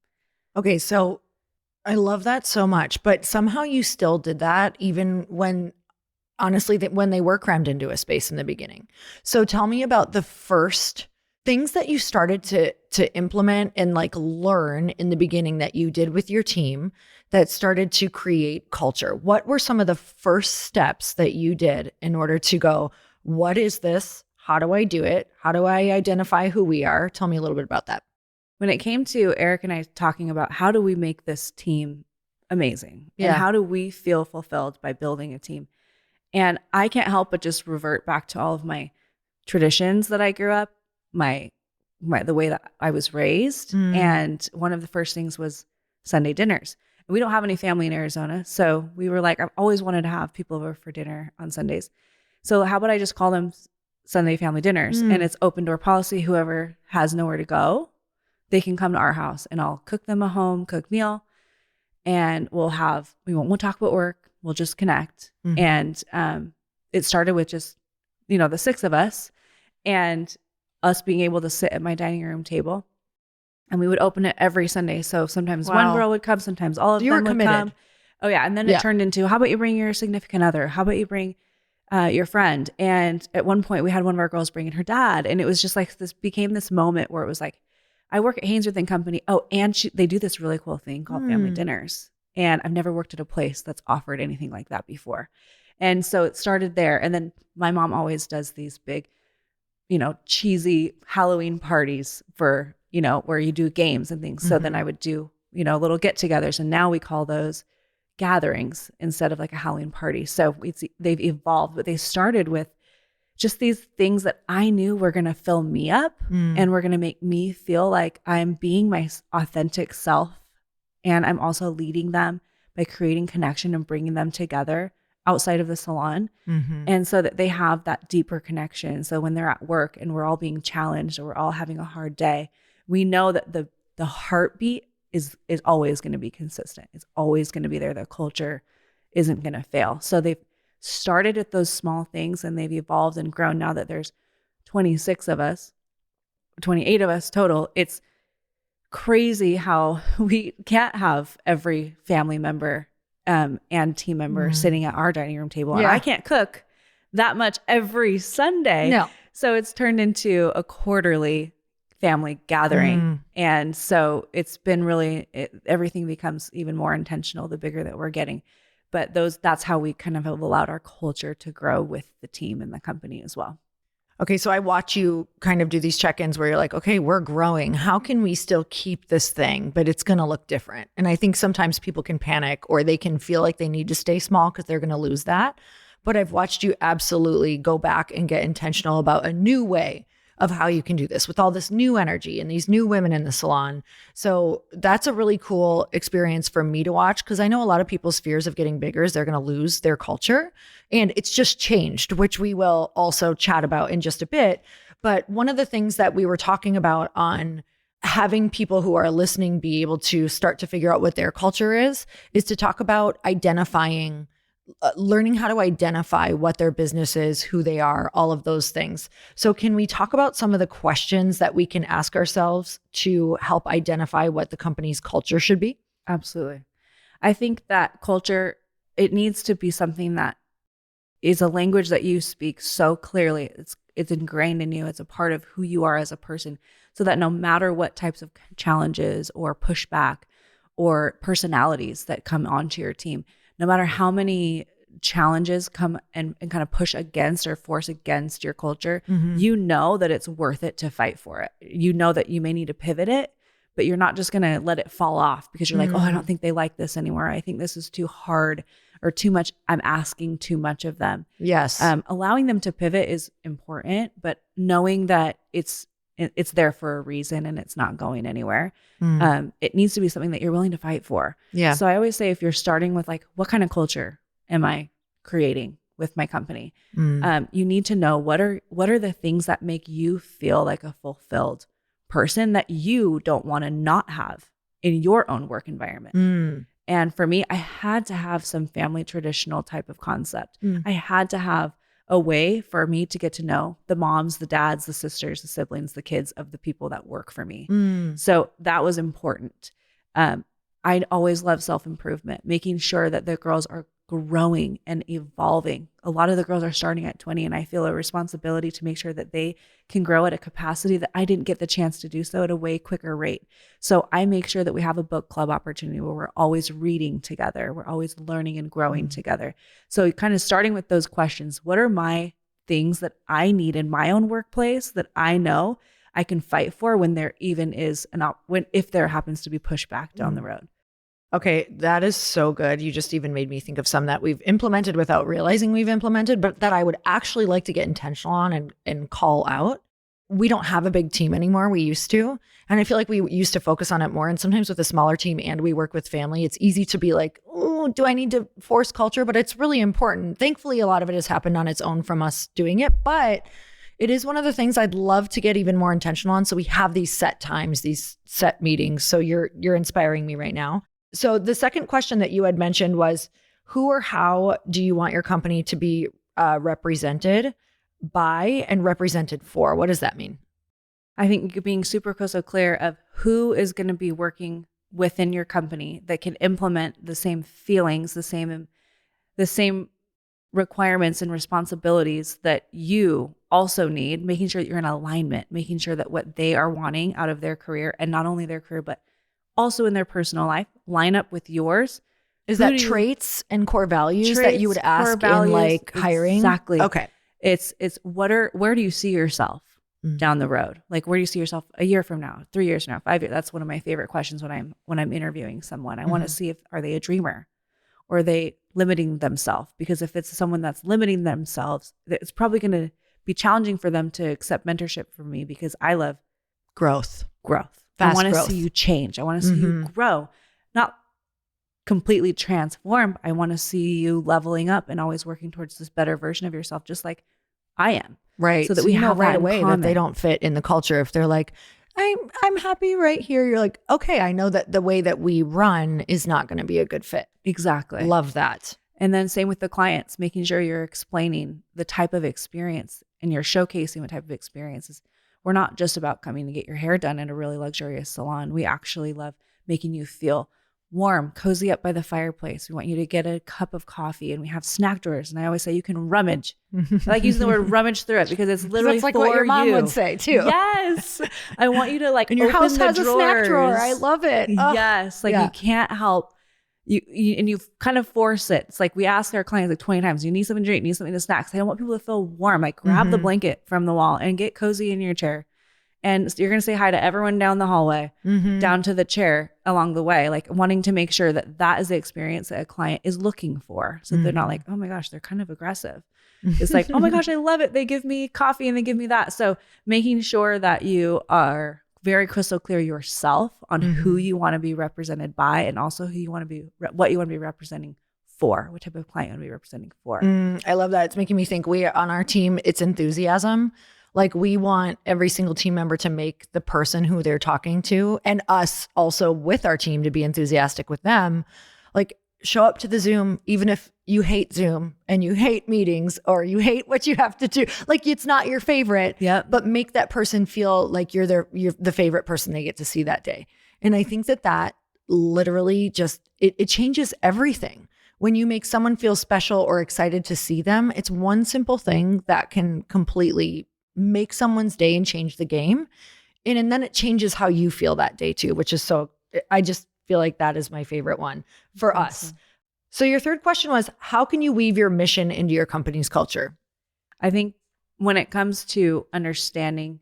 Okay, so I love that so much, but somehow you still did that even when, honestly, when they were crammed into a space in the beginning. So tell me about the first things that you started to implement and like learn in the beginning that you did with your team that started to create culture? What were some of the first steps that you did in order to go, what is this? How do I do it? How do I identify who we are? Tell me a little bit about that. When it came to Eric and I talking about how do we make this team amazing Yeah. and how do we feel fulfilled by building a team? And I can't help but just revert back to all of my traditions that I grew up, the way that I was raised. And one of the first things was Sunday dinners. And we don't have any family in Arizona. So we were like, I've always wanted to have people over for dinner on Sundays. So how about I just call them Sunday family dinners? And it's open door policy. Whoever has nowhere to go, they can come to our house and I'll cook them a home cooked meal. And we'll talk about work. We'll just connect. And it started with just, the six of us and us being able to sit at my dining room table. And we would open it every Sunday. So sometimes one girl would come, sometimes all of them would come. Oh yeah. And then it turned into, how about you bring your significant other? How about you bring your friend? And at one point we had one of our girls bringing her dad. And it was just like became this moment where it was like, I work at Hainsworth Company. Oh, and they do this really cool thing called family dinners. And I've never worked at a place that's offered anything like that before. And so it started there. And then my mom always does these big, cheesy Halloween parties for, where you do games and things. So then I would do, little get-togethers. And now we call those gatherings instead of like a Halloween party. So they've evolved, but they started with just these things that I knew were going to fill me up and were going to make me feel like I'm being my authentic self. And I'm also leading them by creating connection and bringing them together outside of the salon. And so that they have that deeper connection. So when they're at work and we're all being challenged or we're all having a hard day, we know that the heartbeat is always going to be consistent. It's always going to be there. The culture isn't going to fail. So they've started at those small things and they've evolved and grown now that there's 28 of us total. It's crazy how we can't have every family member and team member sitting at our dining room table. And I can't cook that much every Sunday. No. So it's turned into a quarterly family gathering. And so it's been everything becomes even more intentional the bigger that we're getting. But that's how we kind of have allowed our culture to grow with the team and the company as well. Okay, so I watch you kind of do these check-ins where you're like, okay, we're growing. How can we still keep this thing, but it's going to look different? And I think sometimes people can panic or they can feel like they need to stay small because they're going to lose that. But I've watched you absolutely go back and get intentional about a new way of how you can do this with all this new energy and these new women in the salon. So that's a really cool experience for me to watch because I know a lot of people's fears of getting bigger is they're going to lose their culture. And it's just changed, which we will also chat about in just a bit. But one of the things that we were talking about on having people who are listening be able to start to figure out what their culture is to talk about identifying learning how to identify what their business is, who they are, all of those things. So can we talk about some of the questions that we can ask ourselves to help identify what the company's culture should be? Absolutely. I think that culture, it needs to be something that is a language that you speak so clearly. It's ingrained in you. It's a part of who you are as a person, so that no matter what types of challenges or pushback or personalities that come onto your team, no matter how many challenges come and kind of push against or force against your culture, you know that it's worth it to fight for it. You know that you may need to pivot it, but you're not just going to let it fall off because you're like, oh, I don't think they like this anymore. I think this is too hard or too much. I'm asking too much of them. Yes. Allowing them to pivot is important, but knowing that it's there for a reason and it's not going anywhere. It needs to be something that you're willing to fight for. Yeah. So I always say, if you're starting with like, what kind of culture am I creating with my company? You need to know what are the things that make you feel like a fulfilled person that you don't want to not have in your own work environment. And for me, I had to have some family traditional type of concept. I had to have a way for me to get to know the moms, the dads, the sisters, the siblings, the kids of the people that work for me. So that was important. I always love self-improvement, making sure that the girls are growing and evolving. A lot of the girls are starting at 20, and I feel a responsibility to make sure that they can grow at a capacity that I didn't get the chance to do so at a way quicker rate. So I make sure that we have a book club opportunity where we're always reading together. We're always learning and growing together. So kind of starting with those questions, what are my things that I need in my own workplace that I know I can fight for when there even is if there happens to be pushback down the road? Okay, that is so good. You just even made me think of some that we've implemented without realizing we've implemented, but that I would actually like to get intentional on and call out. We don't have a big team anymore. We used to. And I feel like we used to focus on it more. And sometimes with a smaller team and we work with family, it's easy to be like, oh, do I need to force culture? But it's really important. Thankfully, a lot of it has happened on its own from us doing it. But it is one of the things I'd love to get even more intentional on. So we have these set times, these set meetings. So you're inspiring me right now. So the second question that you had mentioned was, who or how do you want your company to be represented by and represented for? What does that mean? I think being super crystal clear of who is going to be working within your company that can implement the same feelings, the same requirements and responsibilities that you also need, making sure that you're in alignment, making sure that what they are wanting out of their career, and not only their career, but also in their personal life, line up with yours. Is that traits and core values that you would ask in like hiring? Exactly. Okay. It's where do you see yourself down the road? Like, where do you see yourself a year from now, 3 years from now, 5 years? That's one of my favorite questions when I'm interviewing someone. I want to see are they a dreamer, or are they limiting themselves? Because if it's someone that's limiting themselves, it's probably going to be challenging for them to accept mentorship from me, because I love growth. I want to see you change. I want to see you grow, not completely transform. I want to see you leveling up and always working towards this better version of yourself, just like I am. Right. So that we know right away that they don't fit in the culture. If they're like, I'm happy right here, you're like, okay, I know that the way that we run is not going to be a good fit. Exactly. Love that. And then same with the clients, making sure you're explaining the type of experience and you're showcasing what type of experiences. We're not just about coming to get your hair done at a really luxurious salon. We actually love making you feel warm, cozy up by the fireplace. We want you to get a cup of coffee, and we have snack drawers. And I always say you can rummage. I like using the word rummage through it, because it's literally that's like for what your mom you. would say too. Yes. I want you to like, and your open house the has drawers. a snack drawer. I love it. Yes. Like you can't help. You and you kind of force it. It's like we ask our clients like 20 times, you need something to drink, you need something to snack. I don't want people to feel warm. Like grab the blanket from the wall and get cozy in your chair. And you're going to say hi to everyone down the hallway, down to the chair along the way, like wanting to make sure that that is the experience that a client is looking for. So they're not like, oh my gosh, they're kind of aggressive. It's like, oh my gosh, I love it. They give me coffee and they give me that. So making sure that you are very crystal clear yourself on who you want to be represented by, and also who you want to be, what you want to be representing for, what type of client you want to be representing for. I love that. It's making me think on our team, it's enthusiasm. Like we want every single team member to make the person who they're talking to, and us also with our team to be enthusiastic with them. Like show up to the Zoom, even if you hate Zoom and you hate meetings or you hate what you have to do. Like it's not your favorite, but make that person feel like you're the favorite person they get to see that day. And I think that literally just, it changes everything. When you make someone feel special or excited to see them, it's one simple thing that can completely make someone's day and change the game. And then it changes how you feel that day too, which is I just feel like that is my favorite one for us. So your third question was, how can you weave your mission into your company's culture? I think when it comes to understanding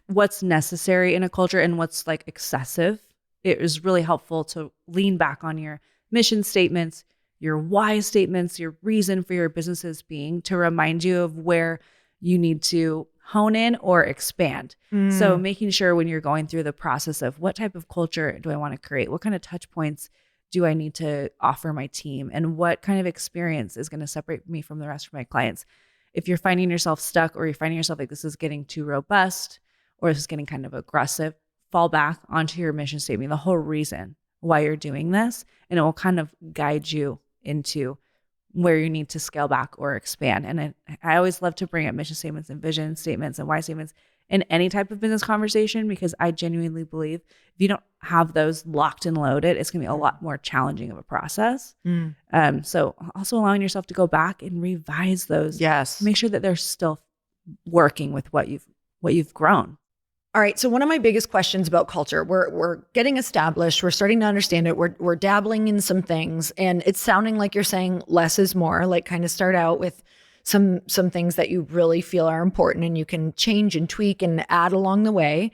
what's necessary in a culture and what's like excessive, it is really helpful to lean back on your mission statements, your why statements, your reason for your businesses being, to remind you of where you need to hone in or expand. So making sure when you're going through the process of what type of culture do I want to create? What kind of touch points do I need to offer my team? And what kind of experience is going to separate me from the rest of my clients? If you're finding yourself stuck, or you're finding yourself like this is getting too robust, or this is getting kind of aggressive, fall back onto your mission statement, the whole reason why you're doing this, and it will kind of guide you into where you need to scale back or expand. And I always love to bring up mission statements and vision statements and why statements in any type of business conversation, because I genuinely believe if you don't have those locked and loaded, it's going to be a lot more challenging of a process. So also allowing yourself to go back and revise those. Yes. Make sure that they're still working with what you've grown. All right. So one of my biggest questions about culture, we're getting established. We're starting to understand it. We're dabbling in some things, and it's sounding like you're saying less is more. Like, kind of start out with some things that you really feel are important, and you can change and tweak and add along the way.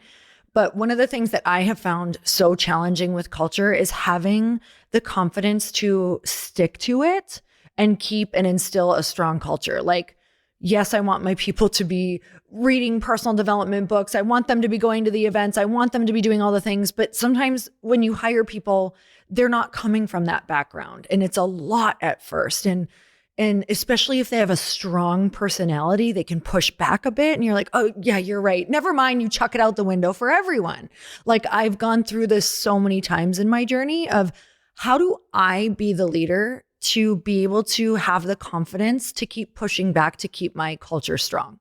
But one of the things that I have found so challenging with culture is having the confidence to stick to it and keep and instill a strong culture. Like, yes, I want my people to be reading personal development books. I want them to be going to the events. I want them to be doing all the things. But sometimes when you hire people, they're not coming from that background. And it's a lot at first. And especially if they have a strong personality, they can push back a bit. And you're like, oh, yeah, you're right. Never mind. You chuck it out the window for everyone. Like, I've gone through this so many times in my journey of how do I be the leader to be able to have the confidence to keep pushing back to keep my culture strong.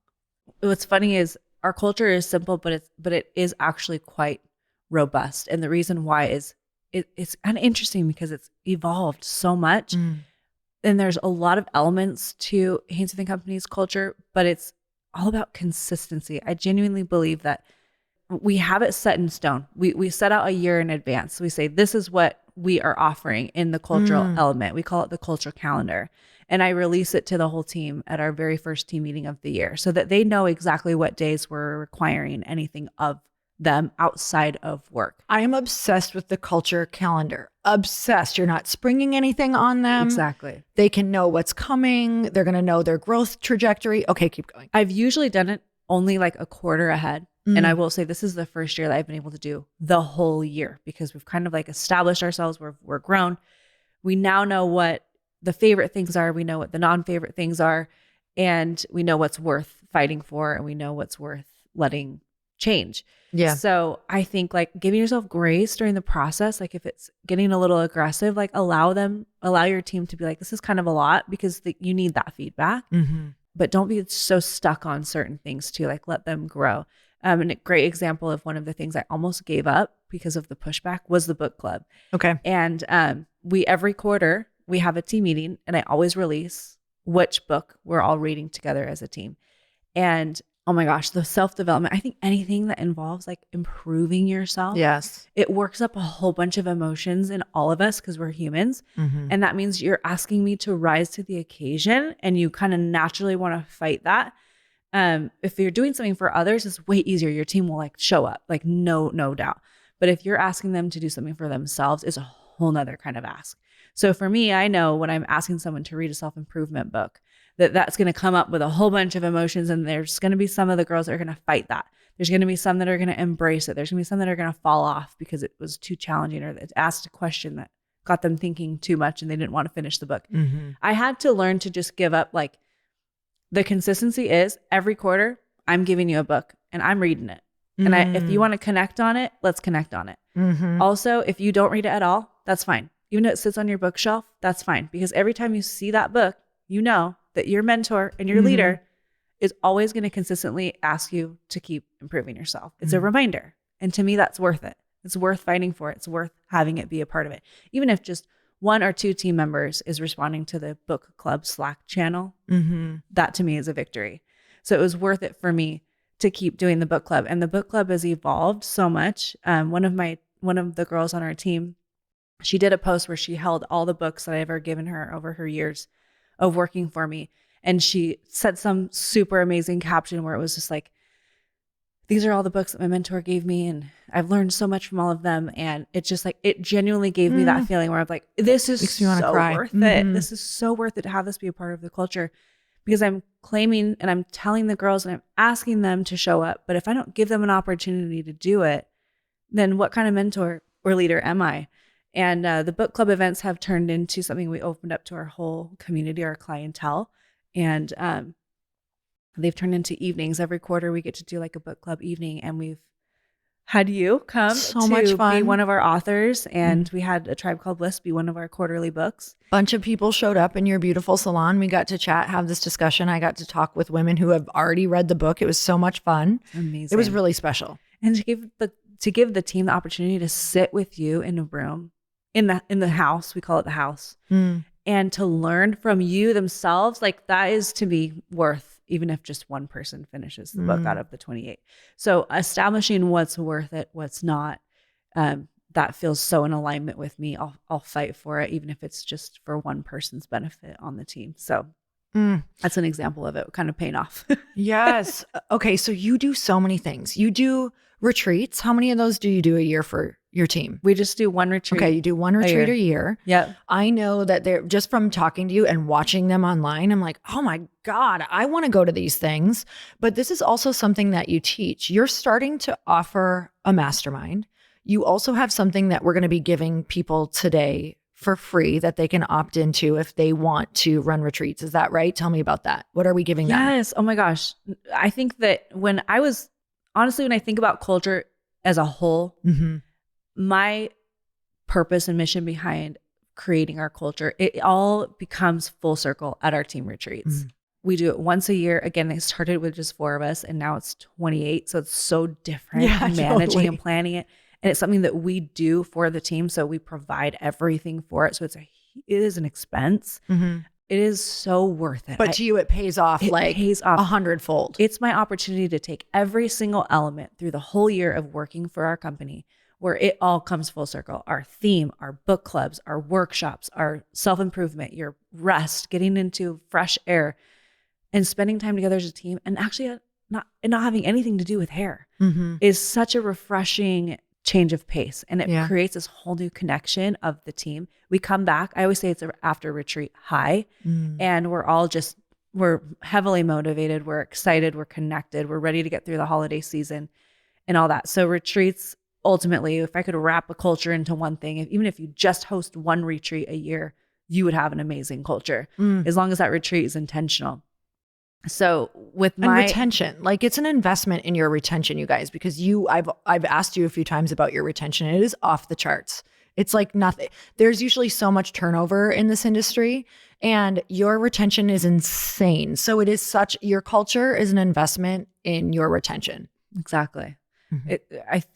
What's funny is our culture is simple, but it is actually quite robust. And the reason why is it's kind of interesting because it's evolved so much. And there's a lot of elements to Hainsworth & Company's culture, but it's all about consistency. I genuinely believe that we have it set in stone. We set out a year in advance. We say, this is what we are offering in the cultural element. We call it the culture calendar. And I release it to the whole team at our very first team meeting of the year so that they know exactly what days we're requiring anything of them outside of work. I am obsessed with the culture calendar. Obsessed. You're not springing anything on them. Exactly. They can know what's coming. They're going to know their growth trajectory. Okay, keep going. I've usually done it only like a quarter ahead. And I will say this is the first year that I've been able to do the whole year because we've kind of like established ourselves. We're grown. We now know what the favorite things are. We know what the non-favorite things are. And we know what's worth fighting for. And we know what's worth letting change. Yeah. So I think like giving yourself grace during the process, like if it's getting a little aggressive, like allow your team to be like, this is kind of a lot because you need that feedback. But don't be so stuck on certain things too. Like let them grow. And a great example of one of the things I almost gave up because of the pushback was the book club. Okay. And every quarter we have a team meeting and I always release which book we're all reading together as a team. And oh my gosh, the self-development, I think anything that involves like improving yourself. Yes. It works up a whole bunch of emotions in all of us because we're humans. And that means you're asking me to rise to the occasion and you kind of naturally want to fight that. If you're doing something for others, it's way easier. Your team will like show up, like no doubt. But if you're asking them to do something for themselves, it's a whole nother kind of ask. So for me, I know when I'm asking someone to read a self-improvement book, that's going to come up with a whole bunch of emotions. And there's going to be some of the girls that are going to fight that. There's going to be some that are going to embrace it. There's going to be some that are going to fall off because it was too challenging or it asked a question that got them thinking too much and they didn't want to finish the book. I had to learn to just give up. Like the consistency is every quarter, I'm giving you a book and I'm reading it. And if you want to connect on it, let's connect on it. Also, if you don't read it at all, that's fine. Even though it sits on your bookshelf, that's fine. Because every time you see that book, you know that your mentor and your leader is always going to consistently ask you to keep improving yourself. It's a reminder. And to me, that's worth it. It's worth fighting for it. It's worth having it be a part of it. Even if just one or two team members is responding to the book club Slack channel, that to me is a victory. So it was worth it for me to keep doing the book club. And the book club has evolved so much. One of the girls on our team, she did a post where she held all the books that I've ever given her over her years of working for me. And she said some super amazing caption where it was just like, these are all the books that my mentor gave me. And I've learned so much from all of them. And it's just like, it genuinely gave me that feeling where I'm like, this is so worth it. This is so worth it to have this be a part of the culture because I'm claiming and I'm telling the girls and I'm asking them to show up. But if I don't give them an opportunity to do it, then what kind of mentor or leader am I? And the book club events have turned into something we opened up to our whole community, our clientele. And they've turned into evenings. Every quarter we get to do like a book club evening. And we've had you come So much to be fun. one of our authors, and we had A Tribe Called Bliss be one of our quarterly books. Bunch of people showed up in your beautiful salon. We got to chat, have this discussion. I got to talk with women who have already read the book. It was so much fun. Amazing. It was really special. And to give the team the opportunity to sit with you in a room, in the house, we call it the house, and to learn from you themselves, like that is to be worth, even if just one person finishes the book out of the 28. So establishing what's worth it, what's not, that feels so in alignment with me. I'll fight for it, even if it's just for one person's benefit on the team. So that's an example of it kind of paying off. Yes. Okay. So you do so many things. You do retreats. How many of those do you do a year for your team? We just do one retreat. Okay. You do one retreat a year. Yeah. I know that they're just from talking to you and watching them online. I'm like, oh my God, I want to go to these things. But this is also something that you teach. You're starting to offer a mastermind. You also have something that we're going to be giving people today for free that they can opt into if they want to run retreats. Is that right? Tell me about that. What are we giving them? Yes. Oh my gosh. I think that when I think about culture as a whole, my purpose and mission behind creating our culture, it all becomes full circle at our team retreats. We do it once a year. Again, they started with just 4 of us and now it's 28. So it's so different managing and planning it. And it's something that we do for the team. So we provide everything for it. So it is an expense. It is so worth it. But to you, it pays off like 100-fold. It's my opportunity to take every single element through the whole year of working for our company, where it all comes full circle. Our theme, our book clubs, our workshops, our self-improvement, your rest, getting into fresh air, and spending time together as a team, and actually not having anything to do with hair is such a refreshing change of pace. And it creates this whole new connection of the team. We come back. I always say it's after retreat high, and we're heavily motivated. We're excited. We're connected. We're ready to get through the holiday season and all that. So retreats, ultimately, if I could wrap a culture into one thing, even if you just host one retreat a year, you would have an amazing culture as long as that retreat is intentional. So with my retention, like it's an investment in your retention, you guys, because I've asked you a few times about your retention. It is off the charts. It's like nothing. There's usually so much turnover in this industry and your retention is insane. So your culture is an investment in your retention. Exactly.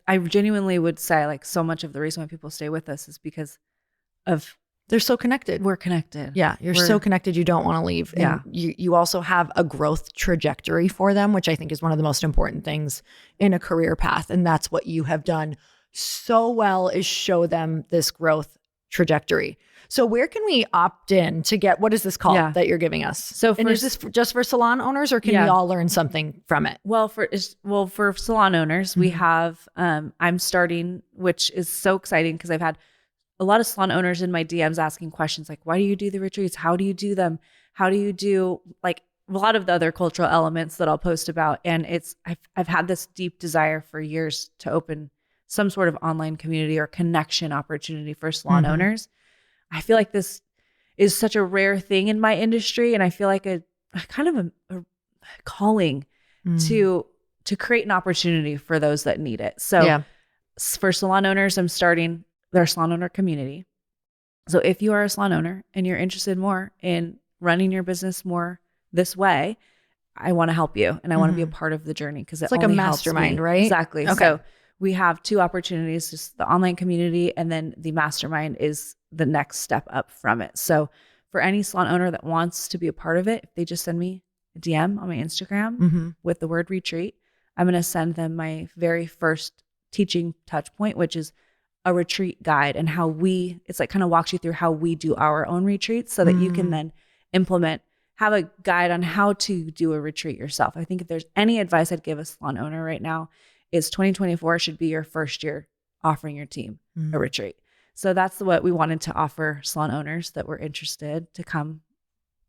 I genuinely would say like so much of the reason why people stay with us is because of they're so connected. We're connected. Yeah. We're so connected. You don't want to leave. Yeah. And you also have a growth trajectory for them, which I think is one of the most important things in a career path. And that's what you have done so well, is show them this growth trajectory. So where can we opt in to get, what is this called that you're giving us? So is this just for salon owners, or can we all learn something from it? Well, for salon owners, we have, I'm starting, which is so exciting because I've had a lot of salon owners in my DMs asking questions like, why do you do the retreats? How do you do them? How do you do like a lot of the other cultural elements that I'll post about? And I've had this deep desire for years to open some sort of online community or connection opportunity for salon owners. I feel like this is such a rare thing in my industry. And I feel like a kind of a calling to create an opportunity for those that need it. So for salon owners, I'm starting their salon owner community. So if you are a salon owner and you're interested more in running your business more this way, I want to help you and I want to be a part of the journey because it's like a mastermind, right? Exactly. Okay. So we have 2 opportunities, just the online community and then the mastermind is the next step up from it. So for any salon owner that wants to be a part of it, if they just send me a DM on my Instagram with the word retreat, I'm going to send them my very first teaching touch point, which is a retreat guide and it's like kind of walks you through how we do our own retreats so that you can then have a guide on how to do a retreat yourself. I think if there's any advice I'd give a salon owner right now is 2024 should be your first year offering your team a retreat. So that's what we wanted to offer salon owners that were interested to come,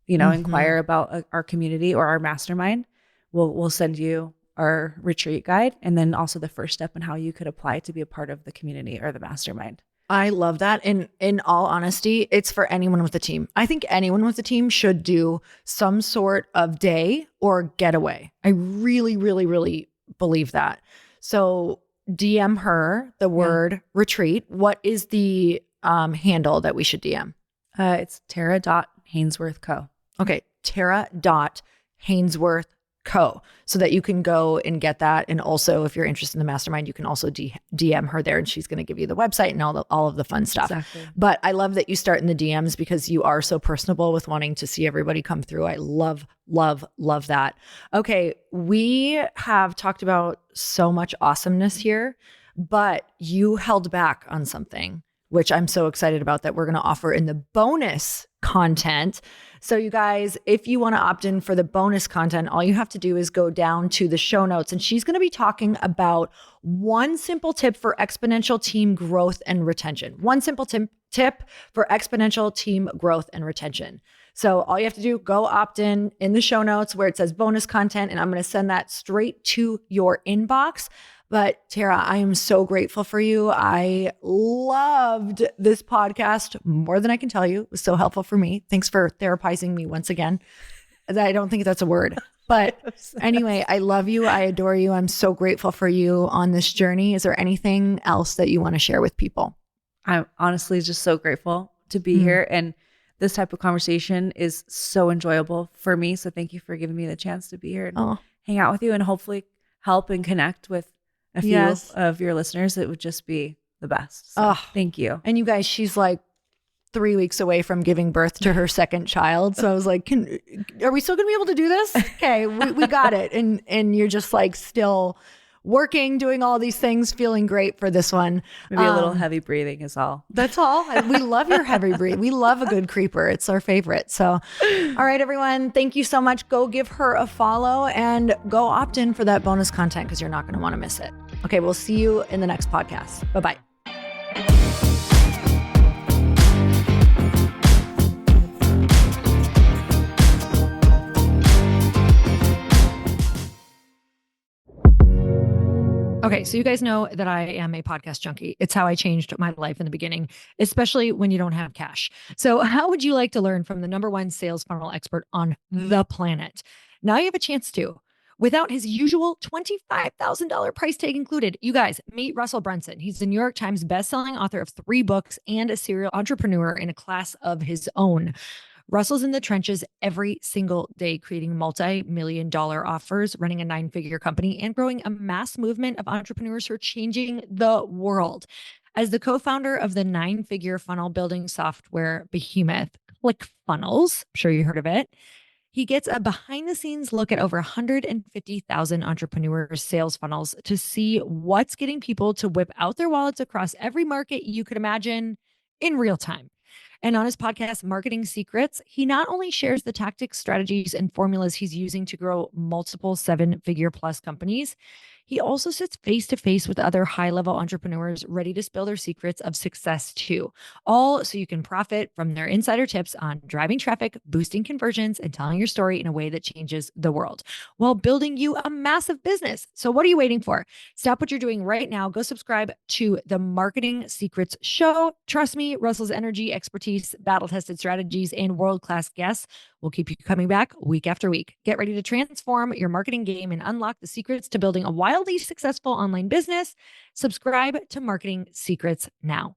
inquire about our community or our mastermind. We'll send you our retreat guide, and then also the first step in how you could apply to be a part of the community or the mastermind. I love that. And in all honesty, it's for anyone with a team. I think anyone with a team should do some sort of day or getaway. I really, really, really believe that. So DM her the word retreat. What is the handle that we should DM? It's Tara.Hainsworth Co. Okay. Tara.Hainsworth Co. So that you can go and get that. And also, if you're interested in the mastermind, you can also DM her there, and she's going to give you the website and all of the fun stuff. Exactly. But I love that you start in the DMs because you are so personable with wanting to see everybody come through. I love that. Okay. We have talked about so much awesomeness here, but you held back on something, which I'm so excited about, that we're going to offer in the bonus content. So you guys, if you want to opt in for the bonus content, all you have to do is go down to the show notes, and she's going to be talking about one simple tip for exponential team growth and retention. One simple tip for exponential team growth and retention. So all you have to do, go opt in the show notes where it says bonus content, and I'm going to send that straight to your inbox. But Tara, I am so grateful for you. I loved this podcast more than I can tell you. It was so helpful for me. Thanks for therapizing me once again. I don't think that's a word. But anyway, I love you. I adore you. I'm so grateful for you on this journey. Is there anything else that you want to share with people? I'm honestly just so grateful to be here. And this type of conversation is so enjoyable for me. So thank you for giving me the chance to be here and hang out with you, and hopefully help and connect with a few of your listeners. It would just be the best. So thank you. And you guys, she's like 3 weeks away from giving birth to her second child. So I was like, are we still gonna be able to do this? Okay, we got it. And you're just like still working, doing all these things, feeling great for this one. Maybe a little heavy breathing is all. That's all. We love your heavy breathe. We love a good creeper. It's our favorite. So, all right, everyone. Thank you so much. Go give her a follow and go opt in for that bonus content because you're not going to want to miss it. Okay, we'll see you in the next podcast. Bye-bye. Okay, so you guys know that I am a podcast junkie. It's how I changed my life in the beginning, especially when you don't have cash. So how would you like to learn from the #1 sales funnel expert on the planet? Now you have a chance to, without his usual $25,000 price tag included. You guys, meet Russell Brunson. He's the New York Times bestselling author of 3 books and a serial entrepreneur in a class of his own. Russell's in the trenches every single day, creating multi-million-dollar offers, running a 9-figure company, and growing a mass movement of entrepreneurs who are changing the world. As the co-founder of the 9-figure funnel building software behemoth ClickFunnels, I'm sure you heard of it, he gets a behind-the-scenes look at over 150,000 entrepreneurs' sales funnels to see what's getting people to whip out their wallets across every market you could imagine in real time. And on his podcast, Marketing Secrets, he not only shares the tactics, strategies, and formulas he's using to grow multiple 7-figure plus companies, he also sits face to face with other high-level entrepreneurs ready to spill their secrets of success too. All so you can profit from their insider tips on driving traffic, boosting conversions, and telling your story in a way that changes the world while building you a massive business. So what are you waiting for? Stop what you're doing right now. Go subscribe to the Marketing Secrets Show. Trust me, Russell's energy, expertise, battle-tested strategies, and world-class guests will keep you coming back week after week. Get ready to transform your marketing game and unlock the secrets to building a wildly successful online business. Subscribe to Marketing Secrets now.